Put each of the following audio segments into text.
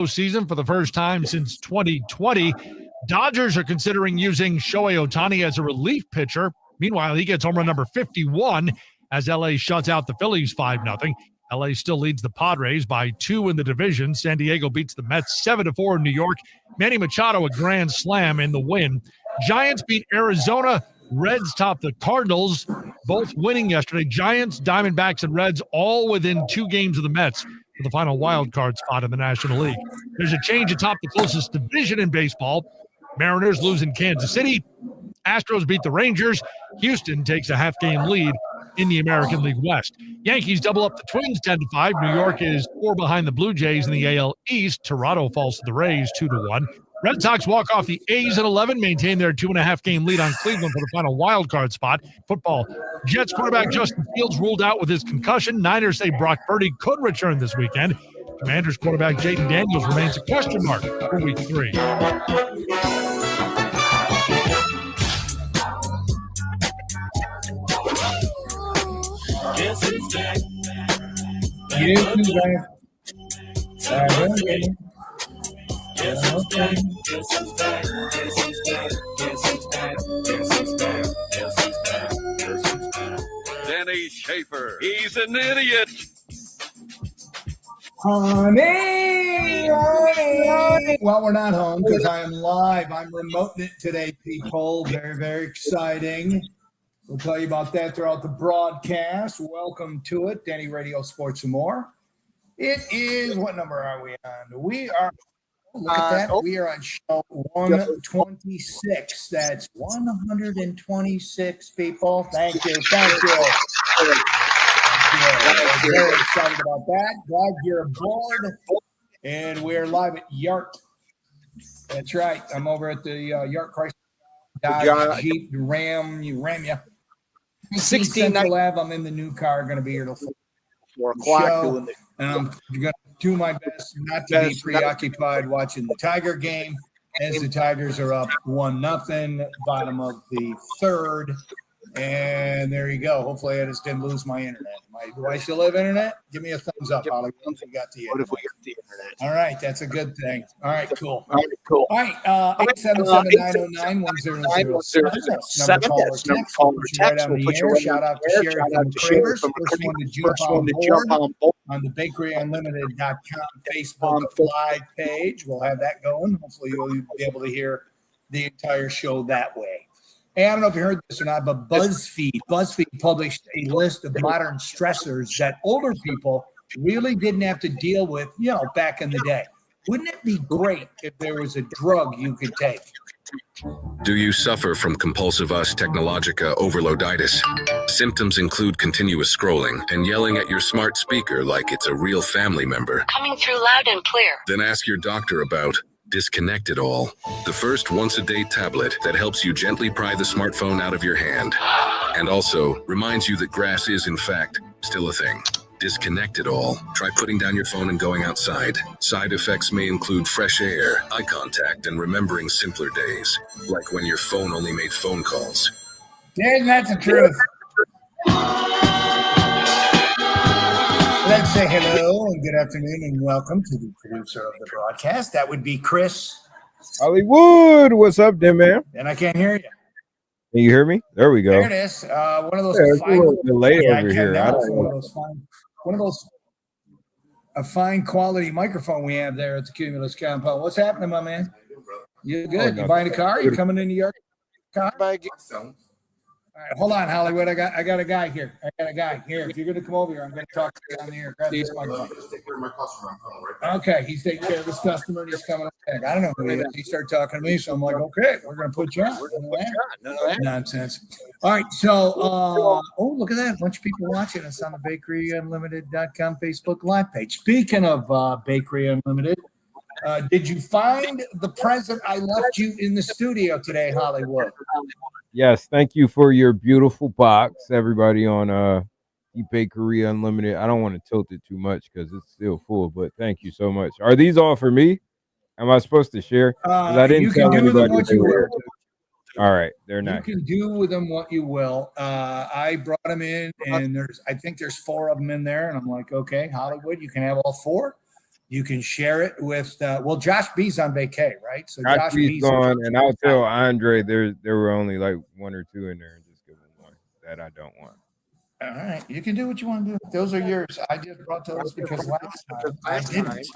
Season for the first time since 2020. Dodgers are considering using Shohei Ohtani as a relief pitcher. Meanwhile, he gets home run number 51 as LA shuts out the Phillies 5-0. LA still leads the Padres by 2 in the division. San Diego beats the Mets 7-4 in New York. Manny Machado a grand slam in the win. Giants beat Arizona. Reds top the Cardinals, both winning yesterday. Giants, Diamondbacks, and Reds all within 2 games of the Mets for the final wild card spot in the National League. There's a change atop the closest division in baseball. Mariners lose in Kansas City. Astros beat the Rangers. Houston takes a half-game lead in the American League West. Yankees double up the Twins 10-5. New York is 4 behind the Blue Jays in the AL East. Toronto falls to the Rays 2-1. Red Sox walk off the A's at 11, maintain their 2.5-game lead on Cleveland for the final wild card spot. Football. Jets quarterback Justin Fields ruled out with his concussion. Niners say Brock Purdy could return this weekend. Commanders quarterback Jaden Daniels remains a question mark for Week 3. Denny Schaefer, he's an idiot. Honey. Well, we're not home because I am live. I'm remoting it today, people. Very, very exciting. We'll tell you about that throughout the broadcast. Welcome to it, DennyRadio Sports and more. It is, what number are we on? We are, look at that. We are on show 126. That's 126 people. Thank you. Thank you. We're very excited about that. Glad you're aboard. And we're live at Yark. That's right. I'm over at the Yark Chrysler Dodge Jeep Ram. You ram you. 16 Central Ave. I'm in the new car. Going to be here till 4 o'clock. And I'm going to do my best not to be preoccupied watching the Tiger game as the Tigers are up 1-0, bottom of the third. And there you go. Hopefully I just didn't lose my internet. Do I still have internet? Give me a thumbs up, Holly. What if we got the internet? All right. That's a good thing. All right, cool. All right. 877-909-1007. That's number caller text. We'll put you right on the air. Shout out to Sherry from the Cravers. First one to jump on board on the BakeryUnlimited.com Facebook Live page. We'll have that going. Hopefully you'll be able to hear the entire show that way. Hey, I don't know if you heard this or not, but BuzzFeed published a list of modern stressors that older people really didn't have to deal with, back in the day. Wouldn't it be great if there was a drug you could take? Do you suffer from compulsive technologica overloaditis? Symptoms include continuous scrolling and yelling at your smart speaker like it's a real family member. Coming through loud and clear. Then ask your doctor about Disconnect It All, the first once-a-day tablet that helps you gently pry the smartphone out of your hand and also reminds you that grass is, in fact, still a thing. Disconnect It All. Try putting down your phone and going outside. Side effects may include fresh air, eye contact, and remembering simpler days, like when your phone only made phone calls. Dang, that's the truth. Let's say hello and good afternoon and welcome to the producer of the broadcast. That would be Chris Hollywood. What's up, Dan, man? And I can't hear you. Can you hear me? There we go. There it is. One of those a fine quality microphone we have there at the Cumulus compound. What's happening, my man? You good? You buying a car? You coming into your car? All right, hold on, Hollywood. I got a guy here. If you're gonna come over here, I'm gonna talk to you on the air. Grab this microphone. Okay, he's taking care of his customer and he's coming back. I don't know who he is. He started talking to me, so I'm like, okay, we're gonna put you on. Nonsense. All right, so look at that. A bunch of people watching us on the BakeryUnlimited.com Facebook Live page. Speaking of Bakery Unlimited, did you find the present I left you in the studio today, Hollywood? Yes, thank you for your beautiful box, everybody on the Bakery Unlimited. I don't want to tilt it too much because it's still full, but thank you so much. Are these all for me? Am I supposed to share? I didn't you can do them what you will. All right, they're nice. You can do with them what you will. I brought them in, and I think there's 4 of them in there, and I'm like, okay, Hollywood, you can have all 4. You can share it with Josh B's on vacay, right? So Josh B's gone, and I'll tell Andre there were only like 1 or 2 in there, and just give him one that I don't want. All right, you can do what you want to do. Those are yours. I just brought those because last time I didn't.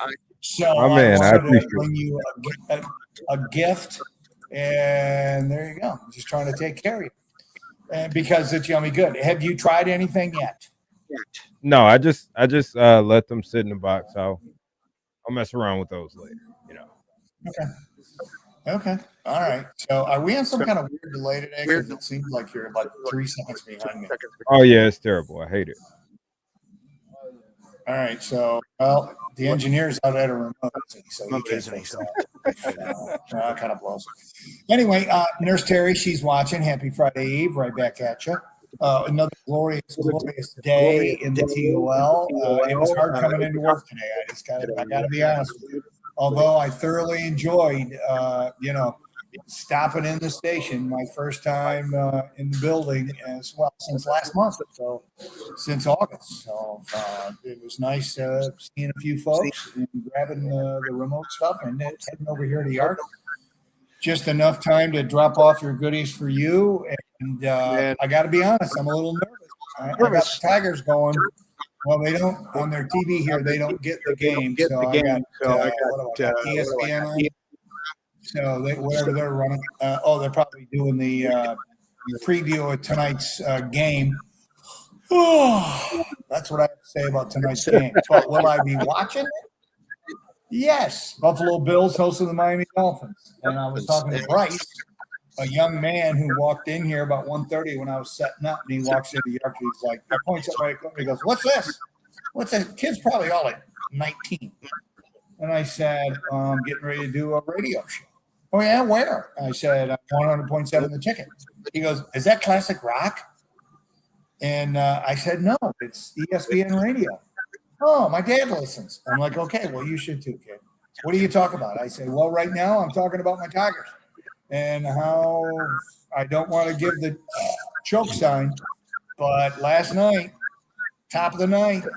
So Oh man, I appreciate to bring you a gift, and there you go. Just trying to take care of you, and because it's yummy good. Have you tried anything yet? No, I just let them sit in the box. I'll mess around with those later. You know. Okay. All right. So are we on some kind of weird delay today? Because it seems like you're like 3 seconds behind me. Oh yeah, it's terrible. I hate it. All right. So the engineer's out at a remote, so he can't fix that. Kind of blows. Anyway, Nurse Terry, she's watching. Happy Friday Eve. Right back at you. Another glorious day in the TOL. It was hard coming into work today. I got to be honest with you. Although I thoroughly enjoyed, stopping in the station, my first time in the building as well since last month. So since August. So it was nice seeing a few folks and grabbing the remote stuff and then heading over here to Yark. Just enough time to drop off your goodies for you. And I got to be honest, I'm a little nervous. I got the Tigers going. Well, they don't on their TV here. They don't get the game. So I got ESPN on. So whatever they're running. They're probably doing the preview of tonight's game. Oh, that's what I have to say about tonight's game. But will I be watching it? Yes. Buffalo Bills hosting the Miami Dolphins. And I was talking to Bryce, a young man who walked in here about 1:30 when I was setting up, and he walks into the yard. He's like, I points at right. He goes, "What's this? What's that?" Kid's probably all like 19. And I said, I'm getting ready to do a radio show. Oh yeah, where? I said, 100.7 the ticket. He goes, is that classic rock? And I said, no, it's ESPN radio. Oh, my dad listens. I'm like, okay, well, you should too, kid. What do you talk about? I said, well, right now I'm talking about my Tigers and how I don't want to give the choke sign, but last night, top of the ninth,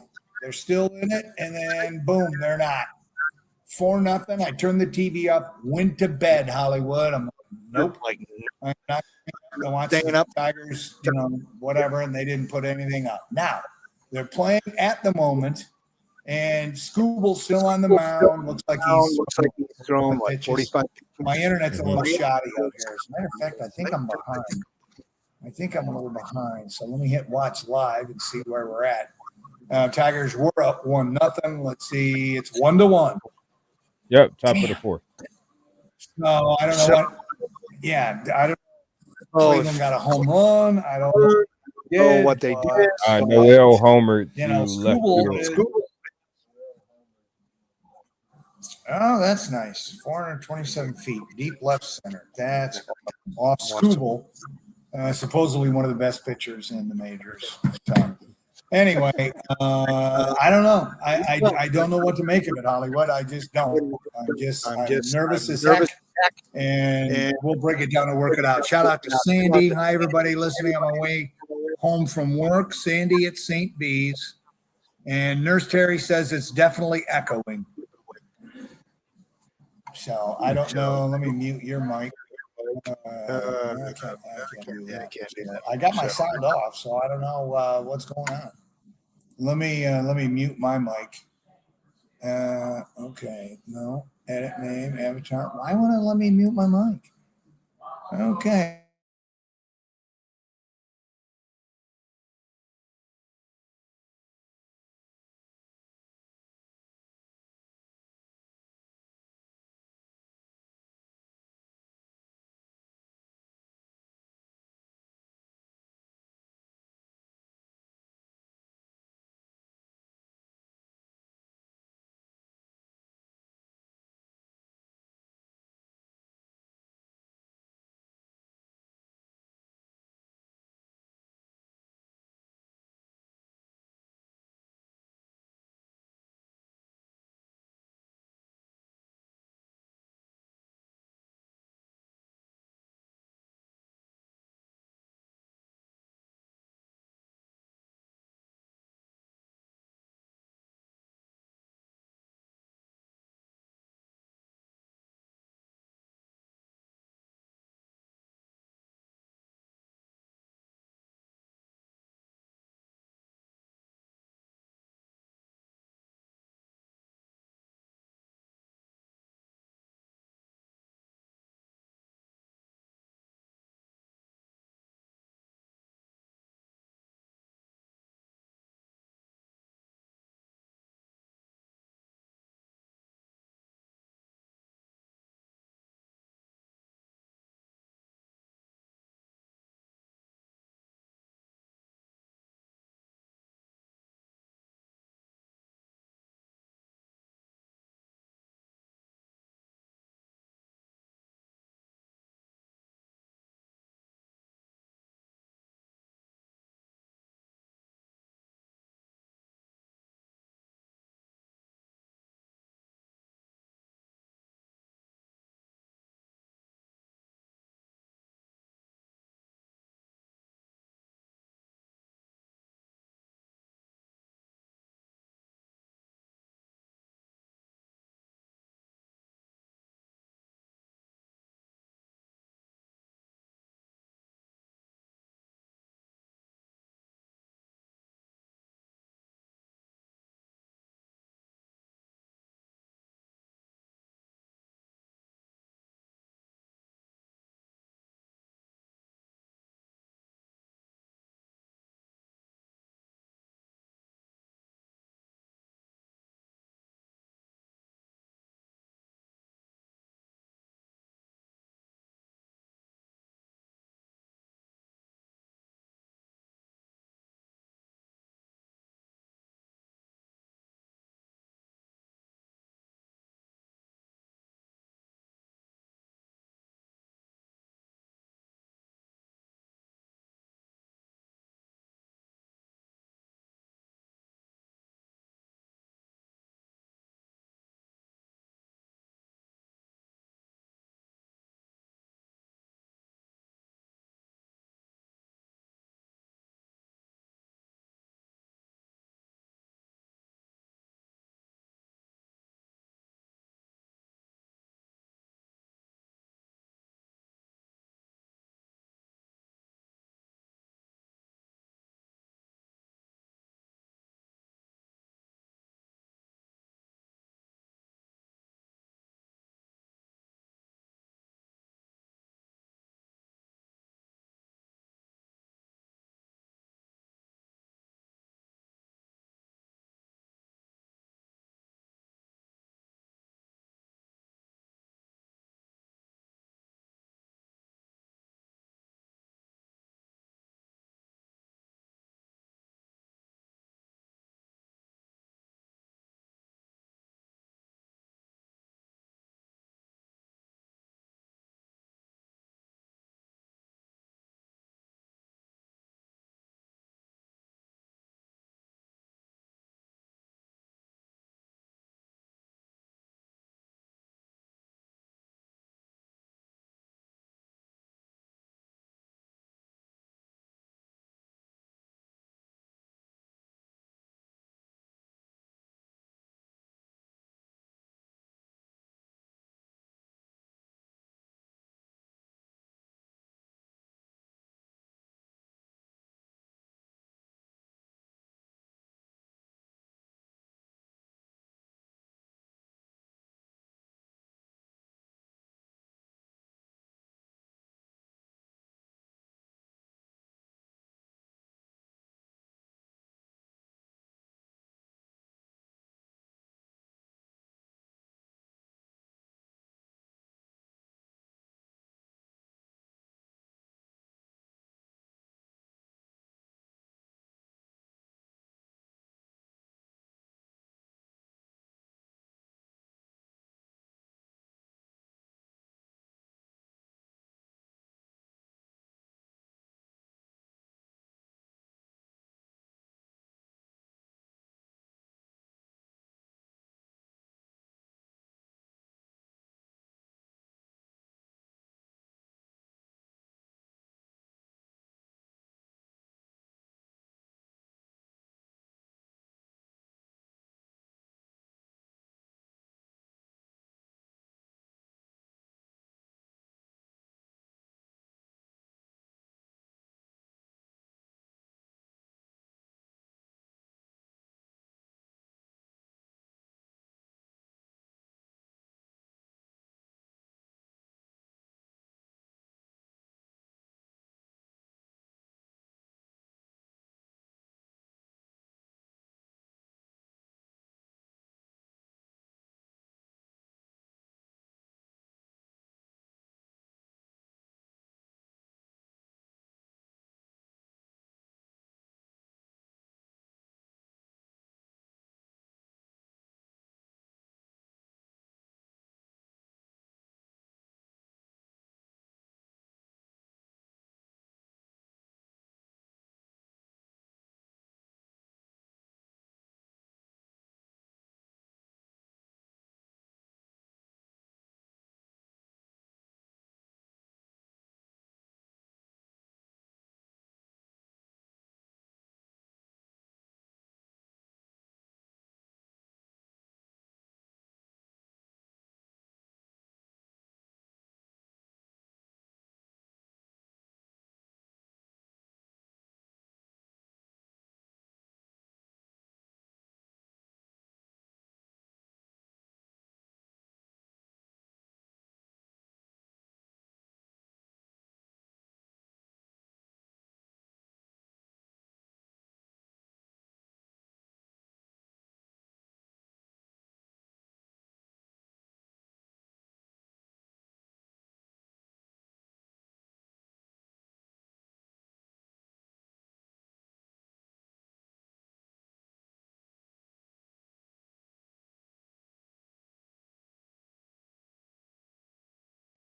they're still in it, and then boom, they're not. 4-0. I turned the TV up, went to bed, Hollywood. I'm like, nope. I'm not going to watch the Tigers, whatever, and they didn't put anything up. Now, they're playing at the moment, and Scooble's still on the mound. Looks like he's thrown like 45. My internet's a little shoddy out here. As a matter of fact, I think I'm behind. I think I'm a little behind. So let me hit watch live and see where we're at. Tigers were up 1-0. Let's see. It's 1-1. Yep, top of the fourth. No, I don't know what. Yeah, I don't know. Cleveland got a home run. I don't know what they did. Noel homered. Scooble. Oh, that's nice. 427 feet, deep left center. That's off Scooble. Supposedly one of the best pitchers in the majors. So, anyway, I don't know. I don't know what to make of it, Hollywood. I just don't. I'm nervous as heck, and we'll break it down and work it out. Shout out to Sandy. Hi, everybody listening on my way home from work. Sandy at St. B's. And Nurse Terry says it's definitely echoing. So I don't know. Let me mute your mic. I can't do that. I got my sound off, so I don't know what's going on. Let me mute my mic. Okay, no, edit name, avatar. Why won't it let me mute my mic? Okay.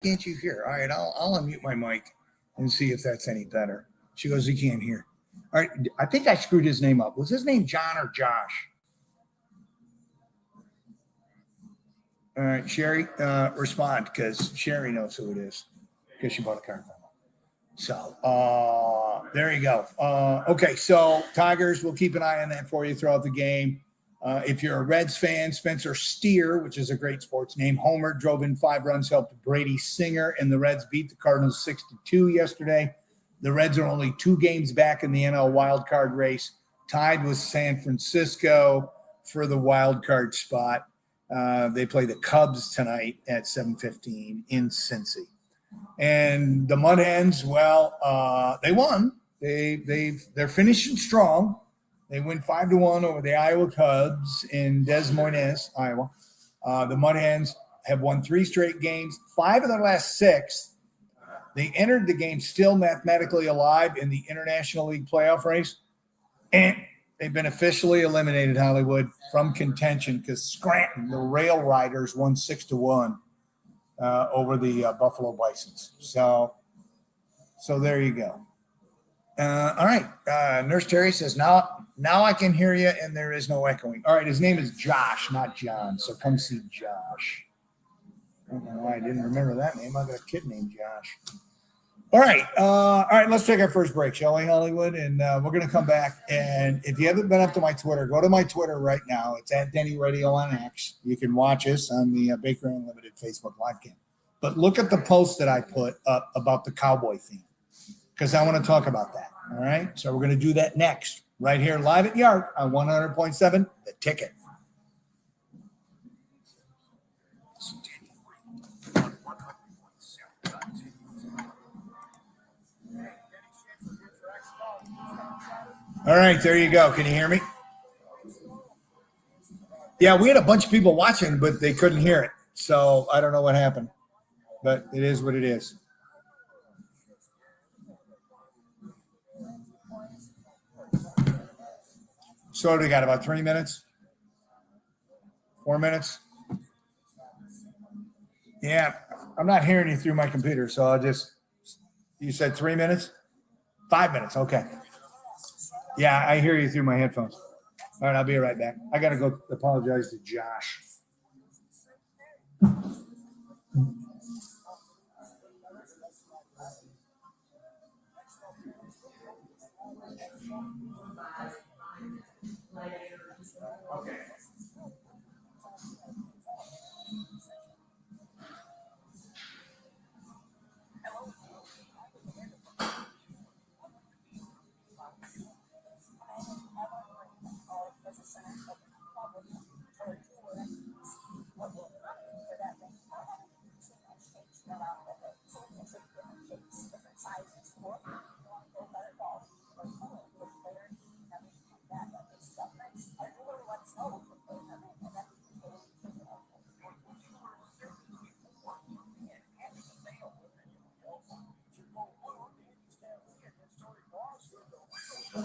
can't you hear? All right, I'll unmute my mic and see if that's any better. She goes, he can't hear. All right, I think I screwed his name up. Was his name John or Josh? All right, Sherry, respond because Sherry knows who it is because she bought a car from him. So there you go. Okay, so Tigers, we'll keep an eye on that for you throughout the game. If you're a Reds fan, Spencer Steer, which is a great sports name, homer, drove in 5 runs, helped Brady Singer, and the Reds beat the Cardinals 6-2 yesterday. The Reds are only 2 games back in the NL wildcard race, tied with San Francisco for the wildcard spot. They play the Cubs tonight at 7:15 in Cincy. And the Mud Hens, well, they won. They're finishing strong. They win 5-1 over the Iowa Cubs in Des Moines, Iowa. The Mud Hens have won 3 straight games, 5 of their last 6. They entered the game still mathematically alive in the International League playoff race, and they've been officially eliminated, Hollywood, from contention because Scranton, the Rail Riders, won 6-1 over the Buffalo Bisons. So there you go. All right. Nurse Terry says, now I can hear you and there is no echoing. All right. His name is Josh, not John. So come see Josh. I don't know why I didn't remember that name. I got a kid named Josh. All right. Let's take our first break, shall we, Hollywood? And we're going to come back. And if you haven't been up to my Twitter, go to my Twitter right now. It's at DennyRadio on X. You can watch us on the Baker Unlimited Facebook live cam. But look at the post that I put up about the cowboy theme, because I want to talk about that. All right. So we're going to do that next, right here live at Yark on 100.7 The Ticket. All right, there you go. Can you hear me? Yeah, we had a bunch of people watching, but they couldn't hear it. So I don't know what happened, but it is what it is. So what do we got, about 3 minutes? 4 minutes? Yeah, I'm not hearing you through my computer, so you said 3 minutes? 5 minutes, okay. Yeah, I hear you through my headphones. All right, I'll be right back. I got to go apologize to Josh. Okay.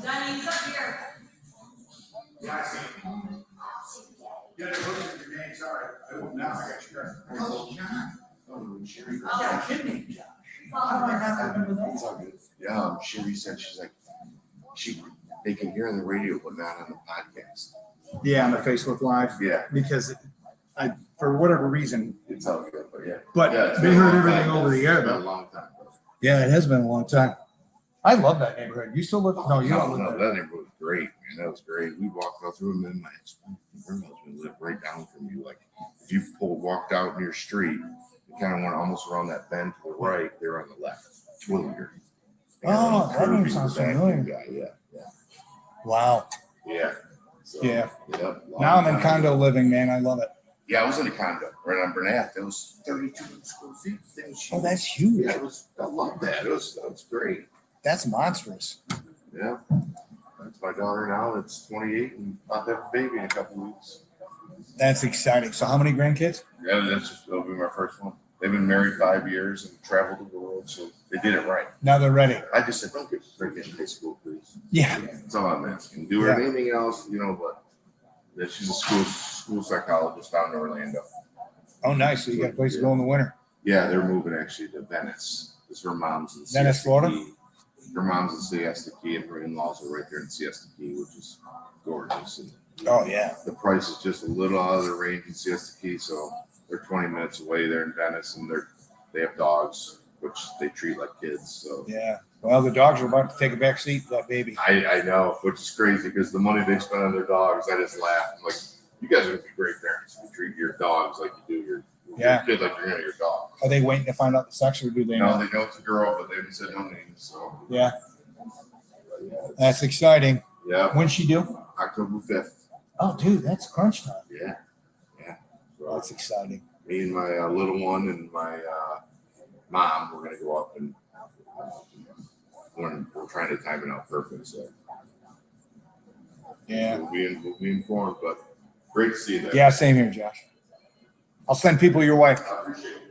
Johnny's up here. Yeah, I see. You got to look at your name. Sorry. I will now. I got your Oh, John. Oh, Sherry. Yeah, kid named Josh. How do I not remember that? It's all good. Yeah, Sherry said she's like, they can hear on the radio, but not on the podcast. Yeah, on the Facebook Live. Yeah. Because for whatever reason. It's all good, but yeah. But yeah, they heard everything over the air, It's been a though. long time. Yeah, it has been a long time. I love that neighborhood. You still live? No, you don't live there. That neighborhood was great, man. That was great. We walked out through, and then my husband lived right down from you. Like, if you walked out in your street, you kind of went almost around that bend to the right. They're on the left. Twilliger. Oh, that name sounds familiar. Guy. Yeah. Wow. Yeah. So, Yeah. Yep, Now I'm in condo living, man. I love it. Yeah, I was in a condo right on Burnett. That was 32 square feet. Oh, that's huge. Yeah, I love that. It was great. That's monstrous. Yeah. That's my daughter now. That's 28 and about to have a baby in a couple of weeks. That's exciting. So how many grandkids? Yeah, that'll be my first one. They've been married 5 years and traveled the world, so they did it right. Now they're ready. I just said, don't get pregnant in high school, please. Yeah. That's all I'm asking. Do anything else, but she's a school psychologist down in Orlando. Oh, nice. So you got a place to go in the winter. Yeah, they're moving actually to Venice. Because her mom's in Venice, Siesta Florida? Key. Her mom's in Siesta Key, and her in-laws are right there in Siesta Key, which is gorgeous. And Oh, yeah. the price is just a little out of the range in Siesta Key, so they're 20 minutes away there in Venice, and they have dogs, which they treat like kids. So Yeah. Well, the dogs are about to take a back seat for that baby. I know, which is crazy because the money they spend on their dogs, I just laugh. I'm like, you guys are gonna be great parents. You treat your dogs like you do your kid like you're your dog. Are they waiting to find out the sex, or do they No, know? they know it's a girl, but they haven't said no names. So Yeah. That's exciting. yeah, When's she due? October 5th. Oh, dude, that's crunch time. Yeah. So That's exciting. me and my little one and my mom, we're gonna go up and we're trying to time it out perfect. So Yeah. we'll be informed, but great to see that. Yeah, same here, Josh. I'll send people your way. I appreciate it.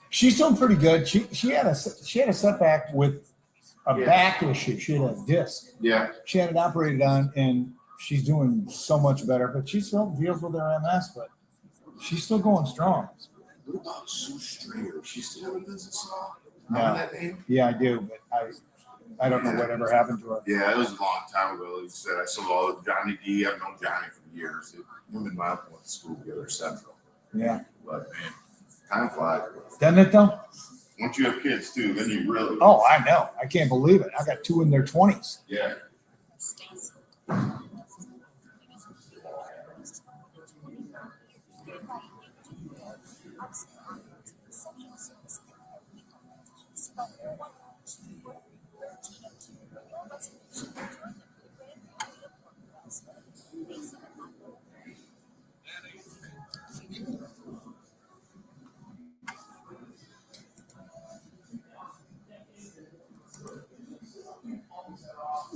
She's doing pretty good. She had a setback with a back issue. She had a disc. Yeah. She had it operated on, and she's doing so much better. But she still deals with her MS, but she's still going strong. Oh, Sue Strayer. She still have a business now? No. Remember that name? Yeah, I do, but I don't know whatever happened to her. Yeah, it was a long time ago. Like you said, I saw Johnny D. I've known Johnny for years. Him and my uncle went to school together, Central. Yeah. But man, time flies. Doesn't it though? Once you have kids too, then you really. Oh, I know. I can't believe it. I got two in their 20s. Yeah.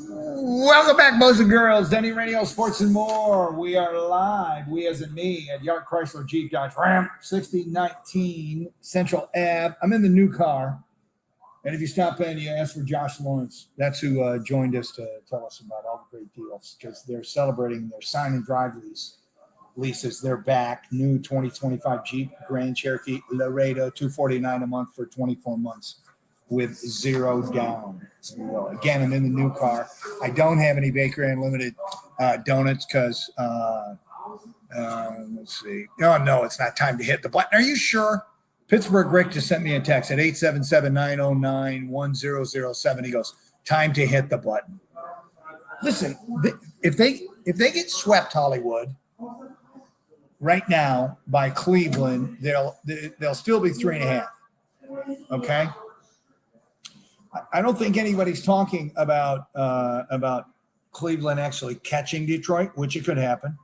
Welcome back, boys and girls. DennyRadio Sports and more. We are live, we as in me, at Yark Chrysler Jeep Dodge Ram 6019 Central Ave. I'm in the new car. And if you stop in, you ask for Josh Lawrence. That's who joined us to tell us about all the great deals, because they're celebrating their sign and drive leases. They're back. New 2025 Jeep Grand Cherokee Laredo, $249 a month for 24 months. With zero down. So, again, I'm in the new car. I don't have any Bakery Unlimited donuts because, let's see. Oh, no, it's not time to hit the button. Are you sure? Pittsburgh Rick just sent me a text at 877-909-1007. He goes, time to hit the button. Listen, if they get swept, Hollywood, right now by Cleveland, they'll still be 3.5. Okay? I don't think anybody's talking about Cleveland actually catching Detroit, which it could happen.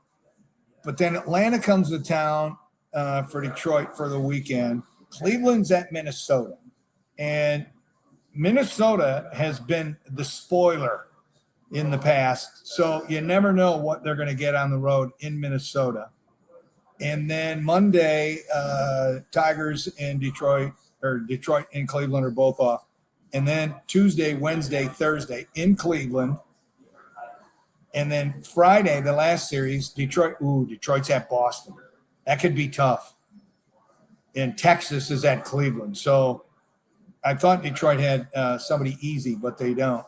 But then Atlanta comes to town for Detroit for the weekend. Cleveland's at Minnesota. And Minnesota has been the spoiler in the past. So you never know what they're going to get on the road in Minnesota. And then Monday, Tigers and Detroit and Cleveland are both off. And then Tuesday, Wednesday, Thursday in Cleveland. And then Friday, the last series, Detroit's at Boston. That could be tough. And Texas is at Cleveland. So I thought Detroit had somebody easy, but they don't.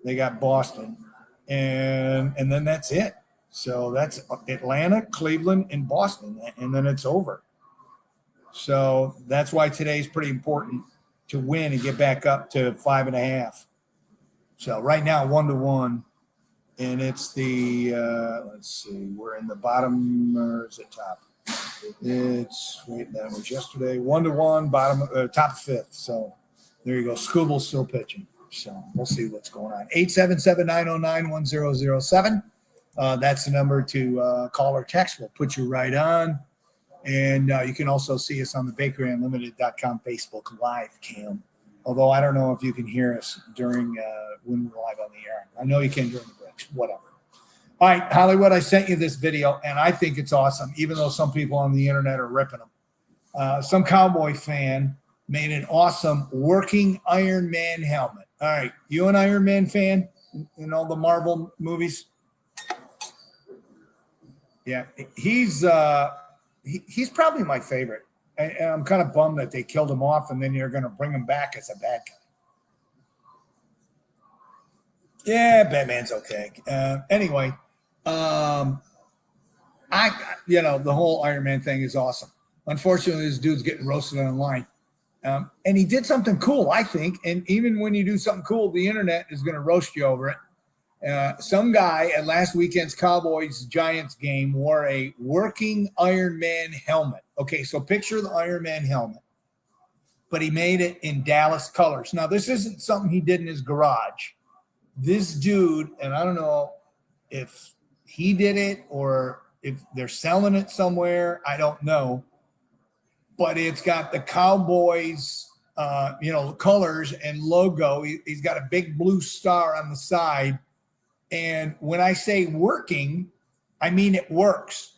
They got Boston. And then that's it. So that's Atlanta, Cleveland, and Boston. And then it's over. So that's why today's pretty important to win and get back up to 5.5. So right now, 1-1, and it's the let's see, we're in the bottom, or is it top? It's that was yesterday. 1-1, bottom, top 5th. So there you go. Scooble's still pitching. So we'll see what's going on. 877-909-1007. That's the number to call or text. We'll put you right on. And you can also see us on the bakeryunlimited.com Facebook live cam. Although I don't know if you can hear us during when we're live on the air. I know you can during the breaks. Whatever. All right, Hollywood, I sent you this video, and I think it's awesome, even though some people on the internet are ripping them. Some Cowboy fan made an awesome working Iron Man helmet. All right, you an Iron Man fan in all the Marvel movies? Yeah, he's probably my favorite. And I'm kind of bummed that they killed him off, and then you're going to bring him back as a bad guy. Yeah, Batman's okay. Anyway, the whole Iron Man thing is awesome. Unfortunately, this dude's getting roasted online. And he did something cool, I think. And even when you do something cool, the internet is going to roast you over it. Some guy at last weekend's Cowboys-Giants game wore a working Iron Man helmet. Okay, so picture the Iron Man helmet, but he made it in Dallas colors. Now, this isn't something he did in his garage. This dude, and I don't know if he did it or if they're selling it somewhere, I don't know. But it's got the Cowboys, colors and logo. He's got a big blue star on the side. And when I say working, I mean it works.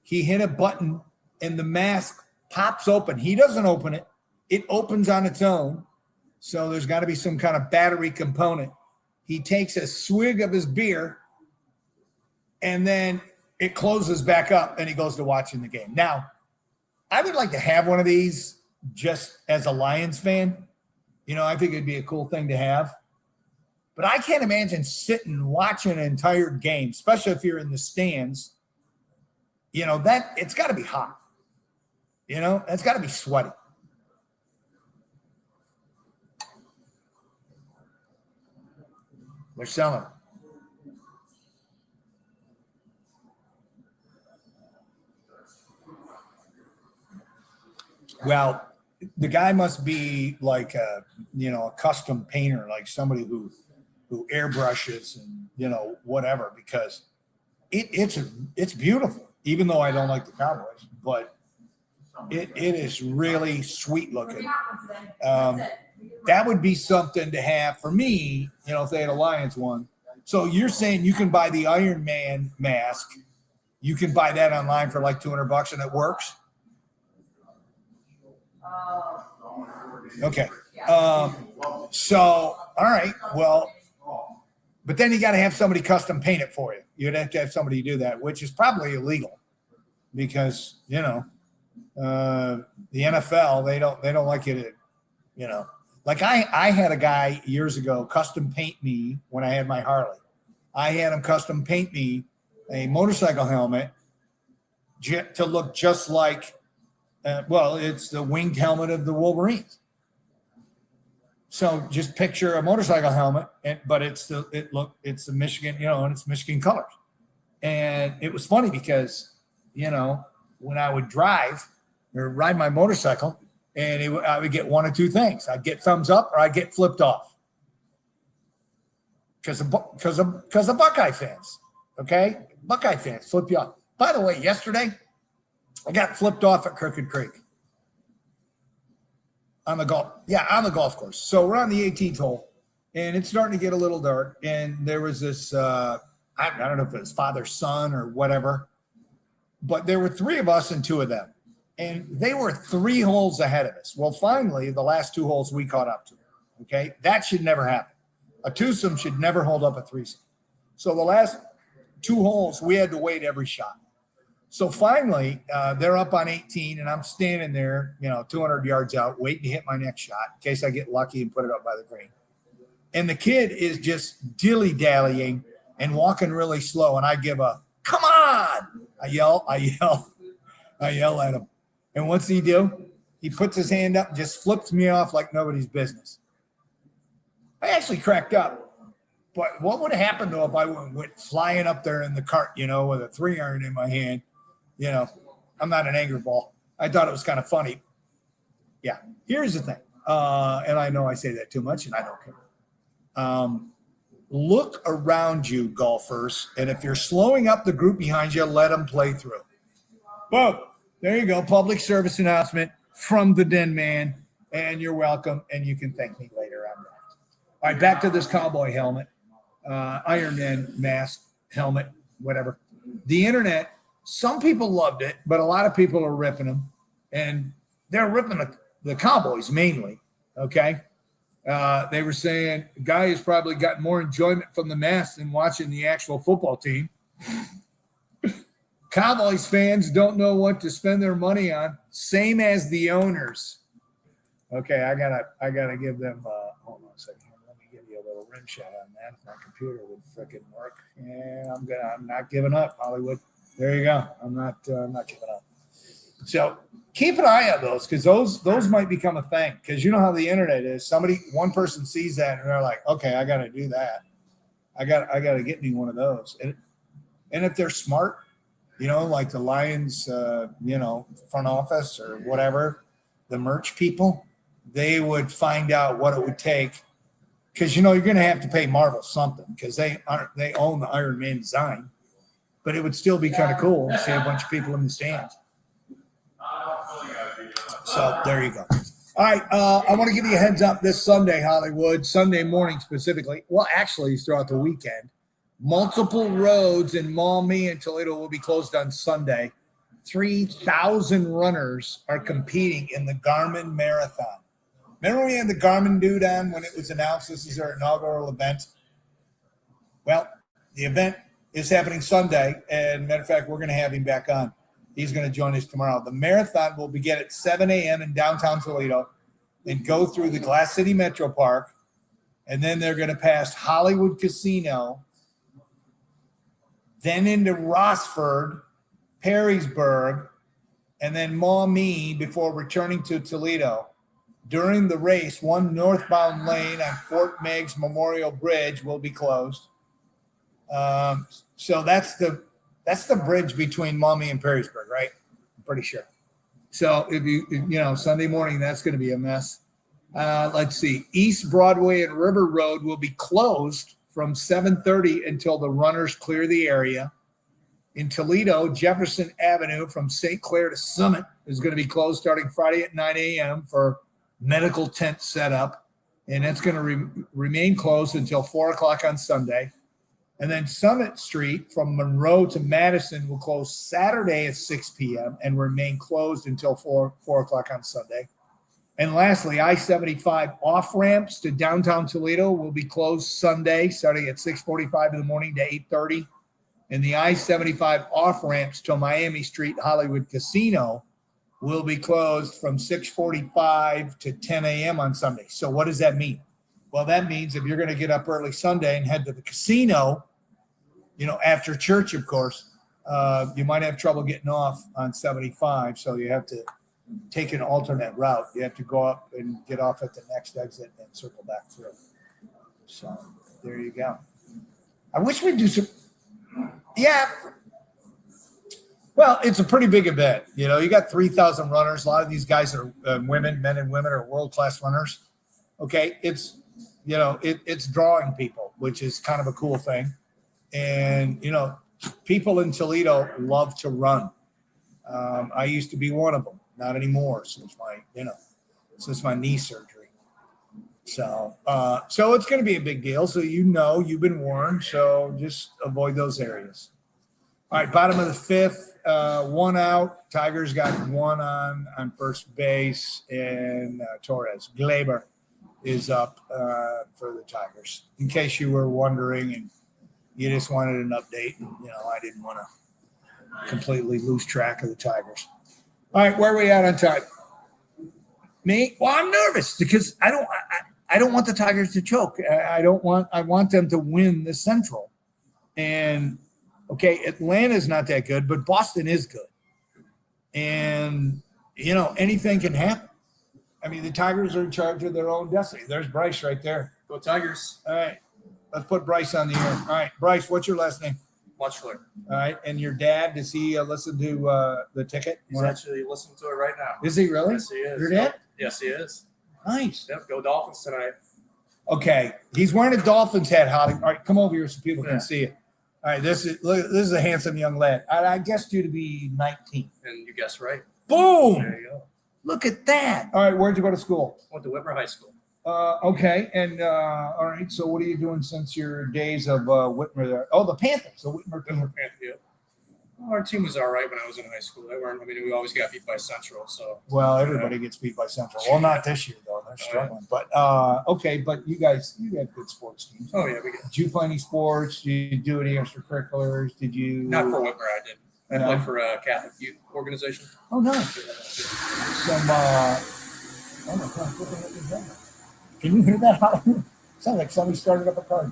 He hit a button and the mask pops open. He doesn't open it. It opens on its own. So there's got to be some kind of battery component. He takes a swig of his beer and then it closes back up and he goes to watching the game. Now, I would like to have one of these just as a Lions fan. I think it'd be a cool thing to have. But I can't imagine sitting watching an entire game, especially if you're in the stands. That it's got to be hot. It's got to be sweaty. They're selling them. Well, the guy must be like a custom painter, like somebody who airbrushes and whatever, because it's beautiful. Even though I don't like the Cowboys, but it is really sweet looking. That would be something to have for me, if they had a Lions one. So you're saying you can buy the Iron Man mask, you can buy that online for like $200 and it works? Okay. So, all right. Well, but then you got to have somebody custom paint it for you. You'd have to have somebody do that, which is probably illegal because, the NFL, they don't like you to, like I had a guy years ago custom paint me when I had my Harley. I had him custom paint me a motorcycle helmet to look just like, it's the winged helmet of the Wolverines. So just picture a motorcycle helmet, but it's the Michigan, and it's Michigan colors. And it was funny because, when I would drive or ride my motorcycle, and I would get one of two things. I'd get thumbs up or I'd get flipped off. Because of Buckeye fans. Okay? Buckeye fans flip you off. By the way, yesterday, I got flipped off at Crooked Creek. On the golf course. So we're on the 18th hole, and it's starting to get a little dark. And there was this, I don't know if it was father-son or whatever, but there were three of us and two of them. And they were 3 holes ahead of us. Well, finally, the last 2 holes we caught up to. Okay? That should never happen. A twosome should never hold up a threesome. So the last 2 holes, we had to wait every shot. So finally, they're up on 18, and I'm standing there, 200 yards out, waiting to hit my next shot in case I get lucky and put it up by the green. And the kid is just dilly-dallying and walking really slow, and I give a, come on! I yell at him. And what's he do? He puts his hand up and just flips me off like nobody's business. I actually cracked up. But what would have happened though if I went flying up there in the cart, with a 3-iron in my hand? I'm not an angry ball. I thought it was kind of funny. Yeah. Here's the thing. And I know I say that too much and I don't care. Look around you, golfers. And if you're slowing up the group behind you, let them play through. Boom. There you go. Public service announcement from the Den Man. And you're welcome. And you can thank me later on that. All right. Back to this cowboy helmet. Iron Man mask, helmet, whatever. The internet, some people loved it, but a lot of people are ripping them. And they're ripping the Cowboys mainly, okay? They were saying the guy has probably gotten more enjoyment from the mask than watching the actual football team. Cowboys fans don't know what to spend their money on. Same as the owners. Okay, I gotta give them. Hold on a second. Let me give you a little rim shot on that. If my computer would frickin' work. Yeah, I'm not giving up, Hollywood. There you go. I'm not giving up. So keep an eye on those because those might become a thing. Because you know how the internet is. One person sees that and they're like, okay, I got to do that. I got to get me one of those. And if they're smart, like the Lions, front office or whatever, the merch people, they would find out what it would take. Because, you're going to have to pay Marvel something because they own the Iron Man design. But it would still be kind of cool to see a bunch of people in the stands. So there you go. All right. I want to give you a heads up this Sunday, Hollywood, Sunday morning specifically. Well, actually, throughout the weekend. Multiple roads in Maumee and Toledo will be closed on Sunday. 3,000 runners are competing in the Garmin Marathon. Remember we had the Garmin dude on when it was announced this is their inaugural event? Well, the event is happening Sunday, and matter of fact, we're going to have him back on. He's going to join us tomorrow. The marathon will begin at 7 a.m. in downtown Toledo and go through the Glass City Metro Park, and then they're going to pass Hollywood Casino, then into Rossford, Perrysburg, and then Maumee before returning to Toledo. During the race, one northbound lane on Fort Meigs Memorial Bridge will be closed. So that's the bridge between Maumee and Perrysburg, right? I'm pretty sure. So if you Sunday morning, that's going to be a mess. Let's see. East Broadway and River Road will be closed from 7:30 until the runners clear the area. In Toledo, Jefferson Avenue from St. Clair to Summit is going to be closed starting Friday at 9 a.m. for medical tent setup. And that's going to remain closed until 4 o'clock on Sunday. And then Summit Street from Monroe to Madison will close Saturday at 6 p.m. and remain closed until 4 o'clock on Sunday. And lastly, I-75 off-ramps to downtown Toledo will be closed Sunday, starting at 6:45 in the morning to 8:30. And the I-75 off-ramps to Miami Street Hollywood Casino will be closed from 6:45 to 10 a.m. on Sunday. So what does that mean? Well, that means if you're going to get up early Sunday and head to the casino, after church, of course, you might have trouble getting off on 75. So you have to take an alternate route. You have to go up and get off at the next exit and circle back through. So there you go. I wish we'd do some. Yeah. Well, it's a pretty big event. You got 3,000 runners. A lot of these guys are men and women are world-class runners. Okay. It's drawing people, which is kind of a cool thing. And, people in Toledo love to run. I used to be one of them, not anymore since my knee surgery. So it's going to be a big deal. So, you've been warned. So just avoid those areas. All right. Bottom of the fifth, one out. Tigers got one on first base, and Torres Glaber is up for the Tigers. In case you were wondering and you just wanted an update, I didn't want to completely lose track of the Tigers. All right, where are we at on time? Me? Well, I'm nervous because I don't want the Tigers to choke. I want them to win the Central. And okay, Atlanta's not that good, but Boston is good. And anything can happen. I mean, the Tigers are in charge of their own destiny. There's Bryce right there. Go Tigers. All right. Let's put Bryce on the air. All right. Bryce, what's your last name? Watchford. All right. And your dad, does he listen to the ticket? He's actually listening to it right now. Is he really? Yes, he is. Your dad? Yes, he is. Nice. Yep. Go Dolphins tonight. Okay. He's wearing a Dolphins hat, Holly. All right. Come over here so people can see it. All right. This is a handsome young lad. I guessed you to be 19. And you guessed right. Boom. There you go. Look at that. All right. Where'd you go to school? Went to Whitmer High School. Okay. And all right. So what are you doing since your days of Whitmer there? Oh, the Panthers. The Whitmer Panthers. Yeah. Well, our team was all right when I was in high school. We always got beat by Central. So. Well, everybody gets beat by Central. Well, not this year though. They're struggling. But okay. But you have good sports teams. Oh yeah, we did. Did you play any sports? Did you do any extracurriculars? Did you? Not for Whitmer, I did. I play for a Catholic youth organization. Oh, nice. Some, oh my God, what the heck is that? Can you hear that? Sounds like somebody started up a car.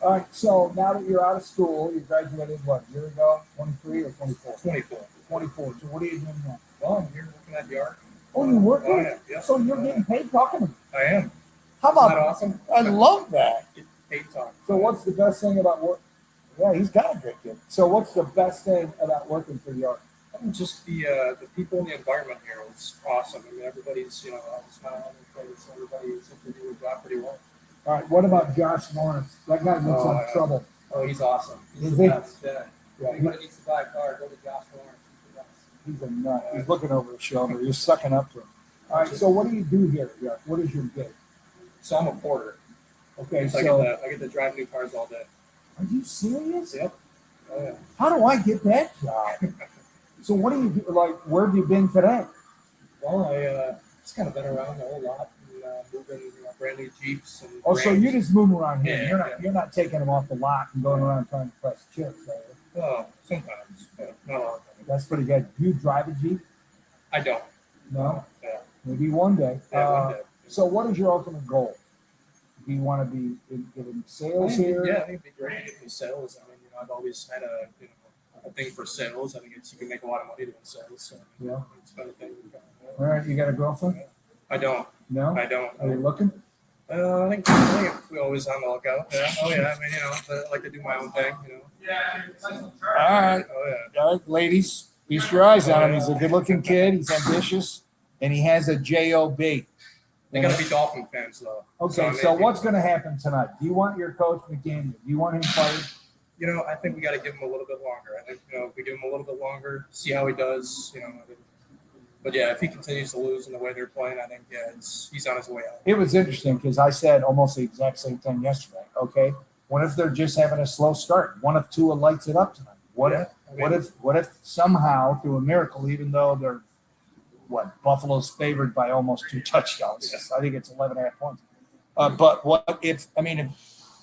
All right, so now that you're out of school, you graduated what, a year ago? 23 or 24? 24. 24. So what are you doing now? Well, I'm here working at Yark. Oh, you work Oh, here? yeah. So you're getting paid talking to me? I am. How Isn't that about awesome? I love that. Get paid talk. So what's the best thing about work? Yeah, he's got a great kid. So what's the best thing about working for Yark? Just the people in the environment here is awesome. I mean, everybody's, all smiling on their face. Everybody seems to do a job pretty well. All right, what about Josh Lawrence? That guy looks like trouble. Oh, he's awesome. He's Is the he? best. Yeah. Yeah, Anybody needs to buy a car, go to Josh Lawrence. He's the best. he's a nut. He's looking over his shoulder. He's sucking up to him. All right, so what do you do here at Yark? What is your gig? So I'm a porter. Okay, So so I get to drive new cars all day. are you serious? Yep. Oh, yeah. How do I get that job? So what do you do? Like, where have you been today? Well, I just kind of been around a whole lot and moving brand new Jeeps. And Oh, so you just move around here. Yeah, You're not taking them off the lot and going around trying to press chips, are you? Oh, sometimes. Yeah, not all the time. That's pretty good. Do you drive a Jeep? I don't. No? Yeah. Maybe one day. Yeah, one day. So what is your ultimate goal? Do you want to be in sales here? Yeah, I think it'd be great to get into sales. I mean, I've always had a thing for sales. I think you can make a lot of money doing sales. So Yeah. it's been a thing. All right, you got a girlfriend? I don't. No? I don't. Are you looking? I think we're always on the lookout. Yeah. Oh yeah. I mean, I like to do my own thing. All right. Oh yeah. All right, ladies, feast your eyes on him. He's a good-looking kid. He's ambitious, and he has a job. They gotta be Dolphin fans though. Okay, I mean, so what's going to happen tonight? Do you want your coach McDaniel? Do you want him fired? I think we got to give him a little bit longer. I think if we give him a little bit longer, see how he does. But yeah, if he continues to lose in the way they're playing, I think he's on his way out. It was interesting because I said almost the exact same thing yesterday. Okay, what if they're just having a slow start? One of Tua lights it up tonight. What if somehow through a miracle, even though they're Buffalo's favored by almost 2 touchdowns. Yeah. I think it's 11.5 points. But what if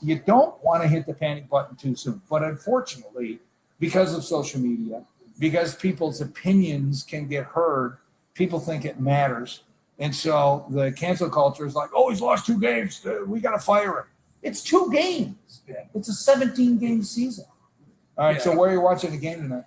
you don't want to hit the panic button too soon, but unfortunately, because of social media, because people's opinions can get heard, people think it matters. And so the cancel culture is like, oh, he's lost 2 games. We got to fire him. It's 2 games. Yeah. It's a 17-game season. All right, so where are you watching the game tonight?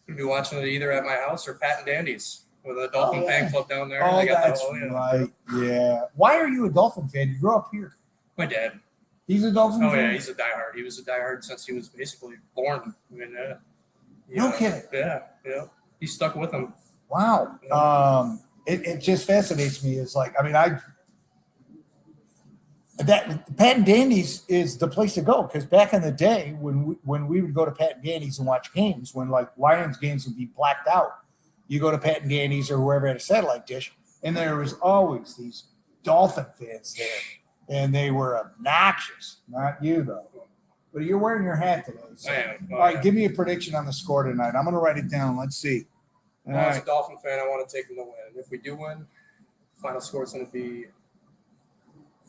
You'll be watching it either at my house or Pat and Dandy's with a Dolphin fan club down there. Oh, that's right. Yeah. Why are you a Dolphin fan? You grew up here. My dad. He's a Dolphin fan? Oh, yeah, he's a diehard. He was a diehard since he was basically born. I mean, no kidding. Yeah. He stuck with him. Wow. Yeah. It just fascinates me. It's like, that Pat and Dandy's is the place to go because back in the day when we would go to Pat and Dandy's and watch games, when like Lions games would be blacked out, you go to Pat and Dandy's or wherever at a satellite dish, and there was always these Dolphin fans there, and they were obnoxious. Not you though, but you're wearing your hat today. So. I am. All right, give me a prediction on the score tonight. I'm going to write it down. Let's see. As a Dolphin fan, I want to take them to win. If we do win, the final score is going to be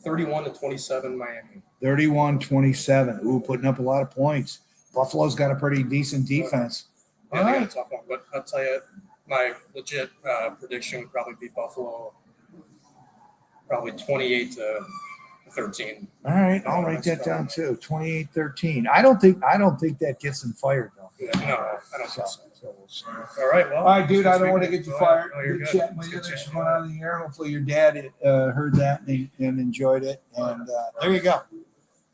31-27 Miami. 31-27. Ooh, putting up a lot of points. Buffalo's got a pretty decent defense. Yeah, they got a tough one, but I'll tell you, my legit prediction would probably be Buffalo, probably 28-13. All right, I'll write that down too. 28-13. I don't think that gets them fired though. Yeah, no, I don't think so. All right, well. All right, dude, I don't want to get you fired. No, you're Good good. chatting with you. Thanks for going out of the air. Hopefully your dad heard that and enjoyed it. And there you go.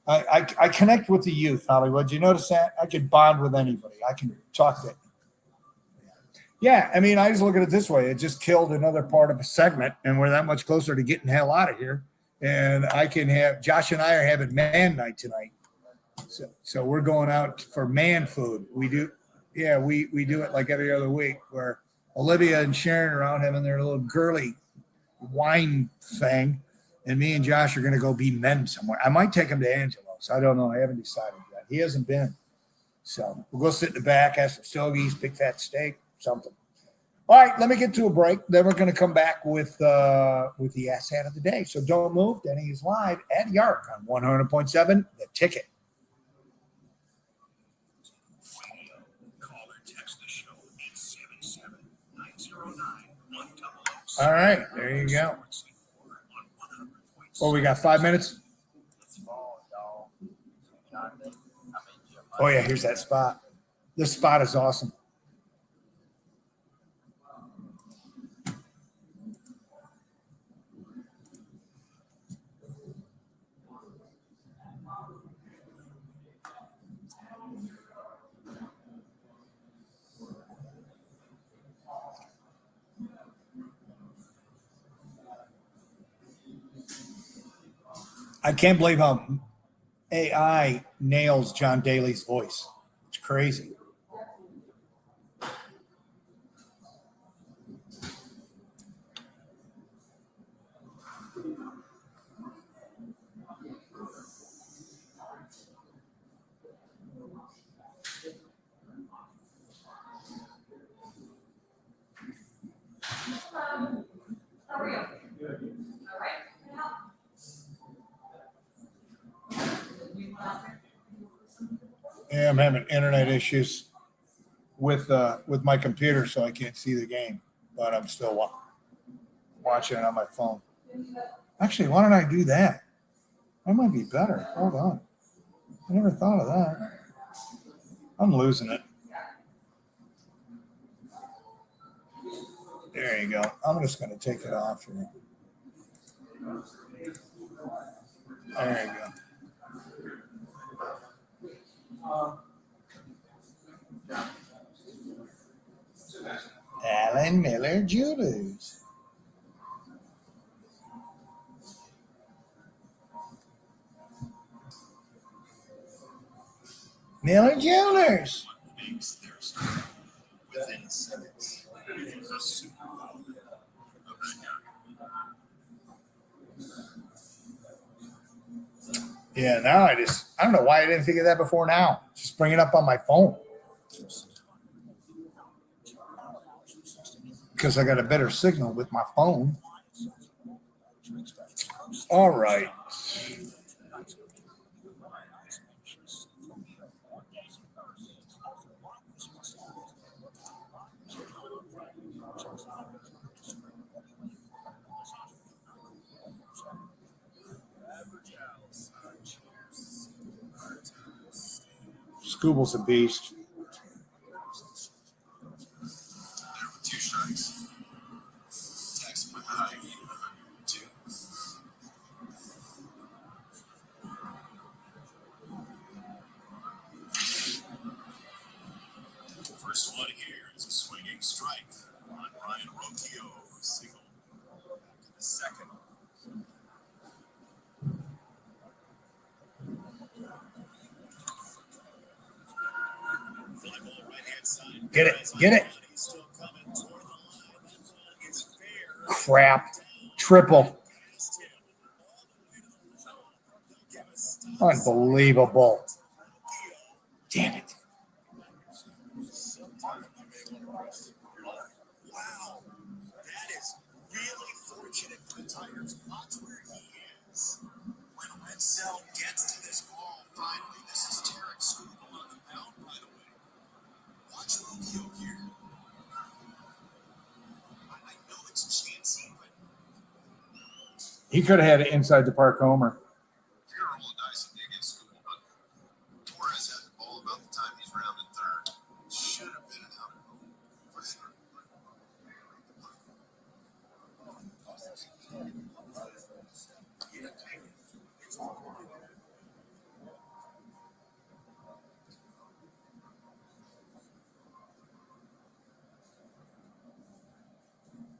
I connect with the youth, Hollywood. You notice that? I can bond with anybody. I can talk to. Yeah, I just look at it this way. It just killed another part of a segment, and we're that much closer to getting the hell out of here. And I can have Josh and I are having man night tonight. So we're going out for man food. We do. Yeah, we do it like every other week where Olivia and Sharon are out having their little girly wine thing, and me and Josh are going to go be men somewhere. I might take him to Angelo's. I don't know. I haven't decided yet. He hasn't been. So we'll go sit in the back, have some stogies, big fat steak, something. All right, let me get to a break. Then we're going to come back with the ass hat of the day. So don't move. Denny is live at Yark on 100.7 The Ticket. All right, there you go. Oh, we got 5 minutes. Oh, yeah, here's that spot. This spot is awesome. I can't believe how AI nails John Daly's voice. It's crazy. How are you? All right. Yeah, I'm having internet issues with my computer, so I can't see the game, but I'm still watching it on my phone. Actually, why don't I do that? That might be better. Hold on. I never thought of that. I'm losing it. There you go. I'm just going to take it off here. There you go. Alan Miller Jewelers. Miller Jewelers. Yeah, now I don't know why I didn't think of that before now. Just bring it up on my phone. Because I got a better signal with my phone. All right. Scooble's a beast. Two strikes. Text my high. Two. First one here is a swinging strike on Ryan Rocchio. Single. Back to the second. Fly ball right hand side. Get it. Get it. Still coming toward the line. It's fair. Crap. Triple. Unbelievable. Damn it. Wow, that is really fortunate for the Tigers. Watch where he is. When Wenzel gets to this ball, finally, this is Tarek Scoobel on the mound, by the way. Watch Rocchio here. I know it's chancy, but He could have had an inside the park homer. if you're rolling dice and you get Scoobel, but Torres had the ball about the time he's rounded third. Should have been an out for sure.